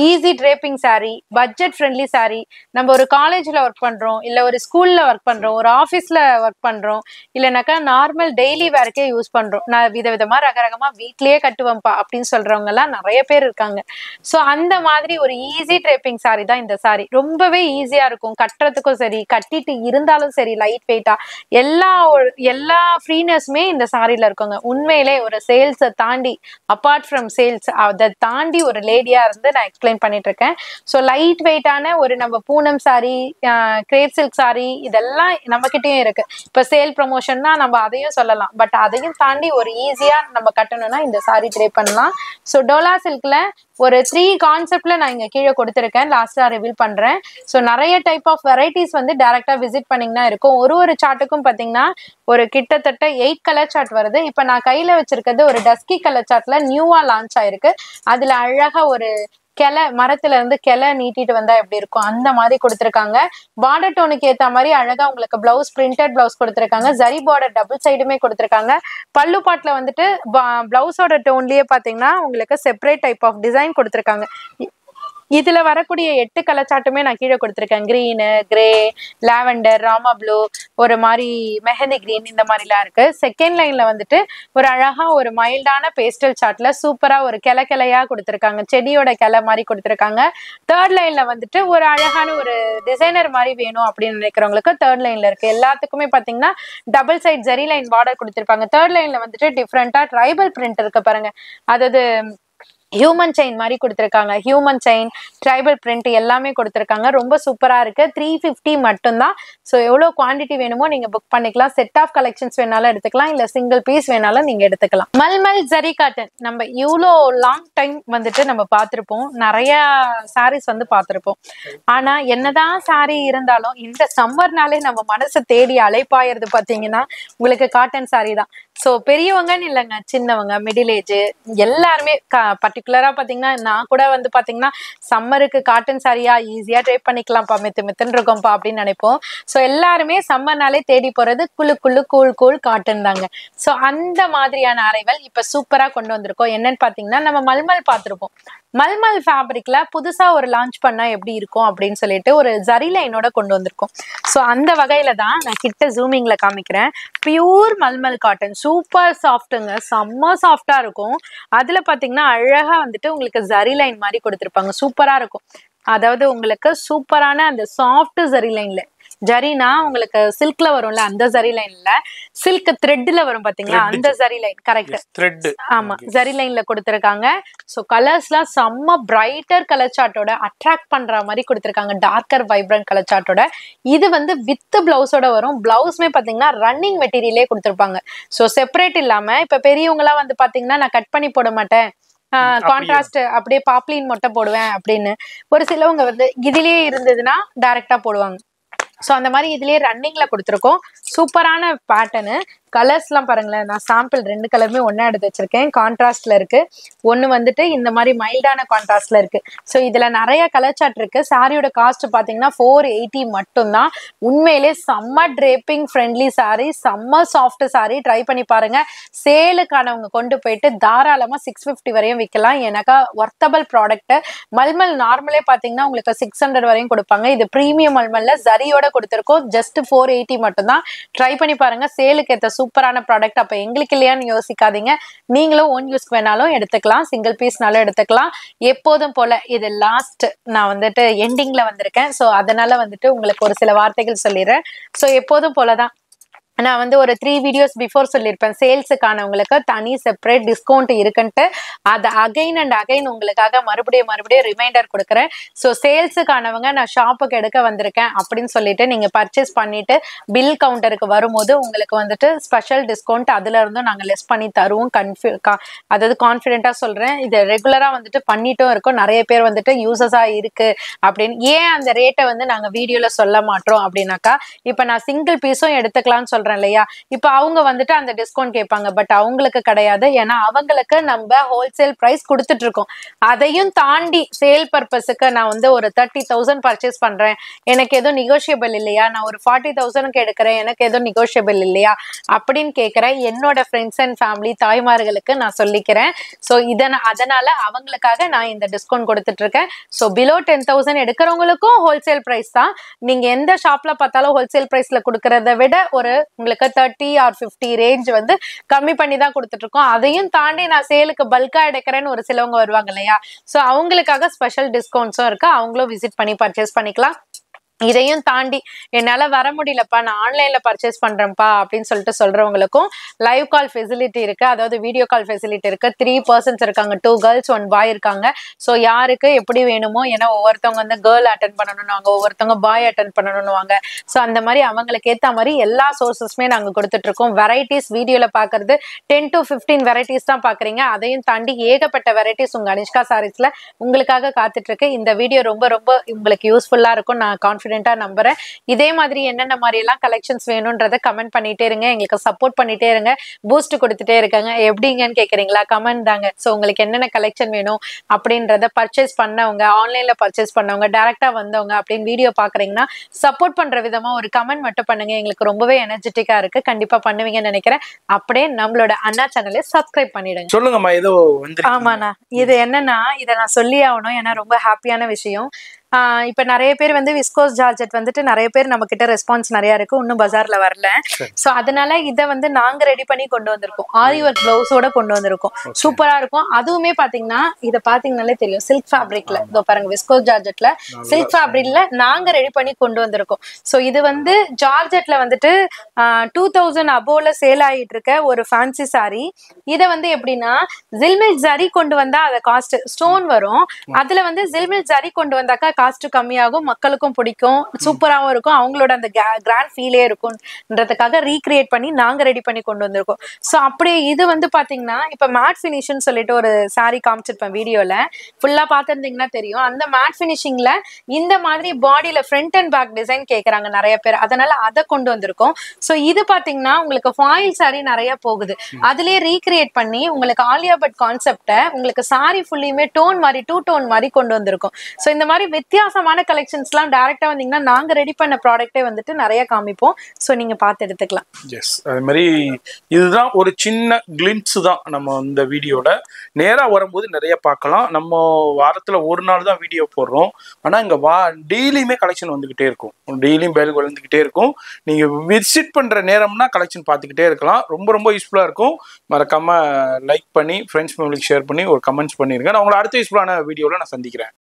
easy draping sari, budget friendly sari. நம்ம ஒரு காலேஜ்ல ஒர்க் பண்றோம், இல்ல ஒரு ஸ்கூல்ல ஒர்க் பண்றோம், ஒரு ஆபீஸ்ல ஒர்க் பண்றோம், இல்லைனாக்கா நார்மல் டெய்லி வேர்க்கே யூஸ் பண்றோம். நான் விதவிதமா ரகரகமா வீட்லயே கட்டுவேன்ப்பா அப்படின்னு சொல்றவங்க எல்லாம் நிறைய பேர் இருக்காங்க. சோ அந்த மாதிரி ஒரு ஈஸி டிரேப்பிங் சாரி தான் இந்த சாரி. ரொம்பவே ஈஸியா இருக்கும் கட்டுறதுக்கும் சரி, கட்டிட்டு இருந்தாலும் சரி, லைட் வெயிட்டா எல்லா ஃப்ரீனஸ்மே இந்த சாரில இருக்குங்க. உண்மையிலே ஒரு சேல்ஸை தாண்டி, அப்பார்ட் ஃப்ரம் சேல்ஸ், அதை தாண்டி ஒரு லேடியா இருந்து நான் எக்ஸ்பிளைன் பண்ணிட்டு இருக்கேன். சோ லைட் வெயிட்டான ஒரு நம்ம Poonam sorry, grape silk sorry இதெல்லாம் நம்ம கிட்டயும் இருக்கு. இப்ப சேல் ப்ரமோஷன்னா நம்ம அதையும் சொல்லலாம். பட் அதையும் தாண்டி ஒரு ஈஸியா நம்ம கட்டணும்னா இந்த சாரி ட்ரை பண்ணலாம். சோ டோலா சில்க்ல ஒரு 3 கான்செப்ட்ல நான் இங்க கீழே கொடுத்திருக்கேன், லாஸ்டா ரிவீல் பண்றேன். சோ நிறைய டைப் ஆஃப் வெரைட்டிஸ் வந்து டைரக்டா விசிட் பண்ணீங்கன்னா இருக்கும். ஒரு சார்ட்டுக்கும் பாத்தீங்கன்னா ஒரு கிட்டத்தட்ட 8 கலர் சார்ட் வருது. இப்ப நான் கையில வச்சிருக்கிறது ஒரு டஸ்கி கலர் சார்ட்ல நியூவா லான்ச் ஆயிருக்கு. அதுல அழகா ஒரு மரத்துல இருந்து கிளை நீட்டிட்டு வந்தா எப்படி இருக்கும் அந்த மாதிரி கொடுத்திருக்காங்க. பார்டர் டோனுக்கு ஏத்த மாதிரி அழகா உங்களுக்கு பிளவுஸ், பிரிண்டட் பிளவுஸ் கொடுத்திருக்காங்க. ஜரி பார்டர் டபுள் சைடுமே கொடுத்திருக்காங்க. பல்லு பாட்டுல வந்துட்டு பிளவுஸோட டோன்லயே பாத்தீங்கன்னா உங்களுக்கு செப்பரேட் டைப் ஆஃப் டிசைன் கொடுத்திருக்காங்க. இதுல வரக்கூடிய 8 கலர் சார்ட்டுமே நான் கீழே கொடுத்துருக்கேன். Green, grey, lavender, Rama blue, ஒரு மாதிரி மெஹந்தி கிரீன், இந்த மாதிரிலாம் இருக்கு. செகண்ட் லைன்ல வந்துட்டு ஒரு அழகா ஒரு மைல்டான பேஸ்டல் சார்ட்ல சூப்பரா ஒரு கிளையா கொடுத்துருக்காங்க, செடியோட கிளை மாதிரி கொடுத்துருக்காங்க. தேர்ட் லைன்ல வந்துட்டு ஒரு அழகான ஒரு டிசைனர் மாதிரி வேணும் அப்படின்னு நினைக்கிறவங்களுக்கு தேர்ட் லைன்ல இருக்கு. எல்லாத்துக்குமே பாத்தீங்கன்னா double side zari line border கொடுத்துருப்பாங்க. தேர்ட் லைன்ல வந்துட்டு டிஃப்ரெண்டா ட்ரைபல் பிரிண்ட் இருக்கு பாருங்க, அதாவது ஹியூமன் செயின் மாதிரி கொடுத்துருக்காங்க. ஹியூமன் செயின், ட்ரைபல் பிரிண்ட் எல்லாமே கொடுத்துருக்காங்க. ரொம்ப சூப்பரா இருக்கு. 350 மட்டும்தான். ஸோ எவ்வளோ குவான்டிட்டி வேணுமோ நீங்க புக் பண்ணிக்கலாம். செட் ஆஃப் கலெக்ஷன்ஸ் வேணாலும் எடுத்துக்கலாம், இல்ல சிங்கிள் பீஸ் வேணாலும் நீங்க எடுத்துக்கலாம். மல்மல் ஜரி காட்டன் நம்ம இவ்வளோ லாங் டைம் வந்துட்டு நம்ம பார்த்துருப்போம், நிறைய சாரீஸ் வந்து பார்த்துருப்போம். ஆனா என்னதான் சாரீ இருந்தாலும் இந்த சம்மர்னாலே நம்ம மனசை தேடி அலைப்பாயிருது பாத்தீங்கன்னா உங்களுக்கு காட்டன் சாரீ தான். ஸோ பெரியவங்கன்னு இல்லைங்க, சின்னவங்க, மிடில் ஏஜ் எல்லாருமே பர்டிகுலரா பாத்தீங்கன்னா நான் கூட வந்து பாத்தீங்கன்னா சம்மருக்கு காட்டன் சாரியா ஈஸியா ட்ரை பண்ணிக்கலாம்ப்பா, மெத்துன்னு இருக்கும்ப்பா அப்படின்னு நினைப்போம். ஸோ எல்லாருமே சம்மர்னாலே தேடி போறது கூல் கூல் காட்டன் தாங்க. ஸோ அந்த மாதிரியான அரைவல் இப்ப சூப்பரா கொண்டு வந்திருக்கோம். என்னன்னு பாத்தீங்கன்னா நம்ம மல்மல் பார்த்திருப்போம். மல்மல் ஃபேப்ரிக்ல புதுசா ஒரு லான்ச் பண்ணா எப்படி இருக்கும் அப்படின்னு சொல்லிட்டு ஒரு ஜரி லைனோட கொண்டு வந்திருக்கோம். ஸோ அந்த வகையில தான் நான் கிட்ட ஜூமிங்ல காமிக்கிறேன். பியூர் மல்மல் காட்டன், சூப்பர் சாஃப்ட்டுங்க, செம்ம சாஃப்டா இருக்கும். அதுல பாத்தீங்கன்னா அழகா வந்துட்டு உங்களுக்கு ஜரி லைன் மாதிரி கொடுத்துருப்பாங்க, சூப்பரா இருக்கும். அதாவது உங்களுக்கு சூப்பரான அந்த சாஃப்ட் ஜரி லைன்ல, ஜரினா உங்களுக்கு சில்க்ல வரும்ல அந்த ஜரி லைன்ல, சில்க் த்ரெட்ல வரும் பாத்தீங்களா அந்த ஜரி லைன், கரெக்ட், ஆமா ஜரி லைன்ல கொடுத்துருக்காங்க. ஸோ கலர்ஸ்லாம் செம்ம பிரைட்டர் கலர் சார்ட்டோட அட்ராக்ட் பண்ற மாதிரி கொடுத்துருக்காங்க, டார்க்கர் வைப்ரண்ட் கலர் சார்ட்டோட. இது வந்து வித் பிளவுஸோட வரும். பிளவுஸ்மே பாத்தீங்கன்னா ரன்னிங் மெட்டீரியலே கொடுத்துருப்பாங்க. ஸோ செப்பரேட் இல்லாம இப்ப பெரியவங்க எல்லாம் வந்து பாத்தீங்கன்னா நான் கட் பண்ணி போட மாட்டேன், கான்ட்ராஸ்ட் அப்படியே பாப்ளின் மொட்டை போடுவேன் அப்படின்னு ஒரு சிலவங்க வந்து இதுலயே இருந்ததுன்னா டைரக்டா போடுவாங்க. ஸோ அந்த மாதிரி இதுலயே ரன்னிங்ல கொடுத்துருக்கோம். சூப்பரான பேட்டர்னு. கலர்ஸ் எல்லாம் பாருங்களேன், நான் சாம்பிள் 2 கலருமே ஒன்னா எடுத்து வச்சிருக்கேன். கான்ட்ராஸ்ட்ல இருக்கு, ஒன்னு வந்துட்டு இந்த மாதிரி மைல்டான கான்ட்ராஸ்ட்ல இருக்கு. ஸோ இதுல நிறைய கலர் சார்ட் இருக்கு. சாரியோட காஸ்ட் பாத்தீங்கன்னா 480 மட்டும்தான். உண்மையிலே செம்ம டிரேப்பிங் ஃப்ரெண்ட்லி சாரி, செம்ம சாஃப்ட் சாரி. ட்ரை பண்ணி பாருங்க. சேலுக்கானவங்க கொண்டு போயிட்டு தாராளமா 650 வரையும் விற்கலாம். எனக்கா ஒர்த்தபிள் ப்ராடக்ட். மல்மல் நார்மலே பாத்தீங்கன்னா உங்களுக்கு 600 வரையும் கொடுப்பாங்க. இது பிரீமியம் மல்மல்ல ஜரியோட கொடுத்துருக்கோம். ஜஸ்ட் 480 மட்டும்தான். ட்ரை பண்ணி பாருங்க. சேலுக்கு ஏற்ற சூப்பரான ப்ராடக்ட். அப்ப எங்களுக்கு இல்லையான்னு யோசிக்காதீங்க, நீங்களும் ஓன் யூஸ்க்கு வேணாலும் எடுத்துக்கலாம், சிங்கிள் பீஸ்னாலும் எடுத்துக்கலாம். எப்போதும் போல இது லாஸ்ட், நான் வந்துட்டு எண்டிங்ல வந்திருக்கேன். ஸோ அதனால வந்துட்டு உங்களுக்கு ஒரு சில வார்த்தைகள் சொல்லிடுறேன். ஸோ எப்போதும் போலதான் நான் வந்து ஒரு 3 வீடியோஸ் பிஃபோர் சொல்லியிருப்பேன், சேல்ஸுக்கானவங்களுக்கு தனி செப்பரேட் டிஸ்கவுண்ட் இருக்குன்ட்டு. அதை அகைன் அண்ட் அகைன் உங்களுக்காக மறுபடியும் ரிமைண்டர் கொடுக்குறேன். ஸோ சேல்ஸுக்கானவங்க நான் ஷாப்புக்கு எடுக்க வந்திருக்கேன் அப்படின்னு சொல்லிட்டு நீங்க பர்ச்சேஸ் பண்ணிட்டு பில் கவுண்டருக்கு வரும்போது உங்களுக்கு வந்துட்டு ஸ்பெஷல் டிஸ்கவுண்ட் அதுல இருந்தும் நாங்கள் லெஸ் பண்ணி தருவோம். அதாவது கான்ஃபிடென்ட்டா சொல்றேன், இது ரெகுலரா வந்துட்டு பண்ணிட்டும் இருக்கோம். நிறைய பேர் வந்துட்டு யூசஸா இருக்கு அப்படின்னு. ஏன் அந்த ரேட்டை வந்து நாங்க வீடியோல சொல்ல மாட்டோம் அப்படின்னாக்கா, இப்ப நான் சிங்கிள் பீஸும் எடுத்துக்கலாம்னு சொல்றேன் இல்லையா, இப்ப அவங்க வந்துட்டு அந்த டிஸ்கவுண்ட் கேட்பாங்க. பட் அவங்களுக்கு கிடையாது, ஏன்னா அவங்களுக்கு நம்ம ஹோல்சேல் பிரைஸ் கொடுத்துட்டு இருக்கோம். அதையும் தாண்டி சேல் பர்பஸுக்கு நான் வந்து ஒரு 30,000 பர்ச்சேஸ் பண்றேன், எனக்கு எதுவும் நெகோஷியபிள் இல்லையா, நான் ஒரு 40,000க்கு எடுக்கிறேன், எனக்கு எதுவும் நெகோஷியபிள் இல்லையா அப்படின்னு கேட்கிறேன் என்னோட ஃப்ரெண்ட்ஸ் அண்ட் ஃபேமிலி தாய்மார்களுக்கு நான் சொல்லிக்கிறேன். ஸோ அதனால அவங்களுக்காக நான் இந்த டிஸ்கவுண்ட் கொடுத்துட்டு இருக்கேன். ஸோ பிலோ 10,000 எடுக்கிறவங்களுக்கும் ஹோல்சேல் பிரைஸ் தான். நீங்க எந்த ஷாப்ல பார்த்தாலும் ஹோல்சேல் பிரைஸ்ல கொடுக்கறத விட ஒரு உங்களுக்கு 30 or 50 ரேஞ்ச் வந்து கம்மி பண்ணி தான் கொடுத்துட்டு இருக்கோம். அதையும் தாண்டி நான் சேலுக்கு பல்கா எடுக்கிறேன்னு ஒரு சிலவங்க வருவாங்க இல்லையா, ஸோ அவங்களுக்காக ஸ்பெஷல் டிஸ்கவுண்ட்ஸும் இருக்கு, அவங்களும் விசிட் பண்ணி பர்ச்சேஸ் பண்ணிக்கலாம். இதையும் தாண்டி என்னால வர முடியலப்பா, நான் ஆன்லைன்ல பர்ச்சேஸ் பண்றேன்ப்பா அப்படின்னு சொல்லிட்டு சொல்றவங்களுக்கும் லைவ் கால் ஃபெசிலிட்டி இருக்கு, அதாவது வீடியோ கால் ஃபெசிலிட்டி இருக்கு. 3 persons இருக்காங்க, 2 girls 1 boy இருக்காங்க. ஸோ யாருக்கு எப்படி வேணுமோ, ஏன்னா ஒவ்வொருத்தவங்க வந்து கேர்ள் அட்டன் பண்ணணும்னுவாங்க, ஒவ்வொருத்தவங்க பாய் அட்டன் பண்ணணும்னுவாங்க. ஸோ அந்த மாதிரி அவங்களுக்கு ஏற்ற மாதிரி எல்லா சோர்சஸுமே நாங்கள் கொடுத்துட்டு இருக்கோம். வெரைட்டிஸ் வீடியோல பாக்குறது 10 to 15 வெரைட்டிஸ் தான் பாக்குறீங்க. அதையும் தாண்டி ஏகப்பட்ட வெரைட்டிஸ் உங்க அனிஷ்கா சாரீஸ்ல உங்களுக்காக காத்துட்டு இருக்கு. இந்த வீடியோ ரொம்ப ரொம்ப உங்களுக்கு யூஸ்ஃபுல்லா இருக்கும் நான் கான்ஃபிடன்ஸ் கான்ஃபிடென்ட்டா நம்புறேன். இதே மாதிரி என்னென்ன மாதிரி எல்லாம் கலெக்ஷன்ஸ் வேணும்ன்றத கமெண்ட் பண்ணிட்டே இருங்க, எங்களுக்கு சப்போர்ட் பண்ணிட்டே இருங்க, பூஸ்ட் கொடுத்துட்டே இருக்காங்க. எப்படிங்கன்னு கேக்குறீங்களா? கமெண்ட் தாங்க. ஸோ உங்களுக்கு என்னென்ன கலெக்ஷன் வேணும் அப்படின்றத பர்ச்சேஸ் பண்ணவங்க, ஆன்லைன்ல பர்ச்சேஸ் பண்ணவங்க, டைரக்டா வந்தவங்க அப்படின்னு வீடியோ பாக்குறீங்கன்னா சப்போர்ட் பண்ற விதமா ஒரு கமெண்ட் மட்டும் பண்ணுங்க. எங்களுக்கு ரொம்பவே எனர்ஜெட்டிக்கா இருக்கு. கண்டிப்பா பண்ணுவீங்கன்னு நினைக்கிறேன். அப்படியே நம்மளோட அண்ணா சேனலை சப்ஸ்கிரைப் பண்ணிடுங்க. சொல்லுங்கம்மா, ஏதோ வந்து ஆமாண்ணா, இது என்னன்னா இதை நான் சொல்லி ஆகணும், ஏன்னா ரொம்ப ஹாப்பியான விஷயம். இப்ப நிறைய பேர் வந்து விஸ்கோஸ் ஜார்ஜெட் வந்துட்டு நிறைய பேர் நம்ம கிட்ட ரெஸ்பான்ஸ் நிறைய இருக்கு, இன்னும் பஜார்ல வரல. சோ அதனால இதை வந்து நாங்க ரெடி பண்ணி கொண்டு வந்திருக்கோம். ஆரி ஒர்க் பிளவுஸோட கொண்டு வந்திருக்கோம். சூப்பரா இருக்கும். அதுவுமே பாத்தீங்கன்னா இதை பாத்தீங்கன்னாலே தெரியும், சில்க் ஃபேப்ரிக்ல. இதோ பாருங்க, விஸ்கோஸ் ஜார்ஜெட்ல சில்க் ஃபேப்ரிக்ல நாங்க ரெடி பண்ணி கொண்டு வந்திருக்கோம். சோ இது வந்து ஜார்ஜெட்ல வந்துட்டு 2000 அபோவ்ல சேல் ஆகிட்டு இருக்க ஒரு ஃபேன்சி சாரி. இதை வந்து எப்படின்னா ஜில்மில் ஜரி கொண்டு வந்தா அதை காஸ்ட் ஸ்டோன் வரும், அதுல வந்து ஜில்மில் ஜரி கொண்டு வந்தாக்கா காஸ்ட் கம்மியாகும், மக்களுக்கும் பிடிக்கும், சூப்பராகவும் இருக்கும், அவங்களோட அந்த கிராண்ட் ஃபீலே இருக்கும்ன்றதுக்காக ரீக்ரியேட் பண்ணி நாங்க ரெடி பண்ணி கொண்டு வந்திருக்கோம். ஸோ அப்படியே இது வந்து பாத்தீங்கன்னா இப்ப மேட் ஃபினிஷ்னு சொல்லிட்டு ஒரு சாரி காமிச்சிருப்பேன் வீடியோல, ஃபுல்லா பாத்திருந்தீங்கன்னா தெரியும். அந்த மேட் ஃபினிஷிங்ல இந்த மாதிரி பாடியில ஃப்ரண்ட் அண்ட் பேக் டிசைன் கேட்கறாங்க நிறைய பேர், அதனால அதை கொண்டு வந்திருக்கோம். ஸோ இது பாத்தீங்கன்னா உங்களுக்கு ஃபாயில் சாரி நிறைய போகுது, அதுலயே ரீக்ரியேட் பண்ணி உங்களுக்கு ஆலியா பட் கான்செப்டை உங்களுக்கு சாரி ஃபுல்லியுமே டோன் மாதிரி 2 டோன் மாதிரி கொண்டு வந்திருக்கும். ஸோ இந்த மாதிரி வித்தியாசமான கலெக்ஷன்ஸ்லாம் டைரக்டா வந்தீங்கன்னா நாங்க ரெடி பண்ண ப்ராடக்ட்டே வந்துட்டு நிறைய காமிப்போம். ஸோ நீங்க பார்த்து எடுத்துக்கலாம். எஸ், அது மாதிரி இதுதான் ஒரு சின்ன கிளிம்ஸ் தான் நம்ம இந்த வீடியோல. நேரா வரும்போது நிறைய பார்க்கலாம். நம்ம வாரத்துல ஒரு நாள் தான் வீடியோ போடுறோம், ஆனா இங்க டெய்லியுமே கலெக்ஷன் வந்துகிட்டே இருக்கும், டெய்லியும் பேல் வந்துகிட்டே இருக்கும். நீங்க விசிட் பண்ற நேரம்னா கலெக்ஷன் பார்த்துக்கிட்டே இருக்கலாம். ரொம்ப ரொம்ப யூஸ்ஃபுல்லா இருக்கும். மறக்காம லைக் பண்ணி ஃப்ரெண்ட்ஸ் ஃபேமிலிக்கு ஷேர் பண்ணி ஒரு கமெண்ட்ஸ் பண்ணிருங்க. நான் உங்களை அடுத்த யூஸ்ஃபுல்லான வீடியோல நான் சந்திக்கிறேன்.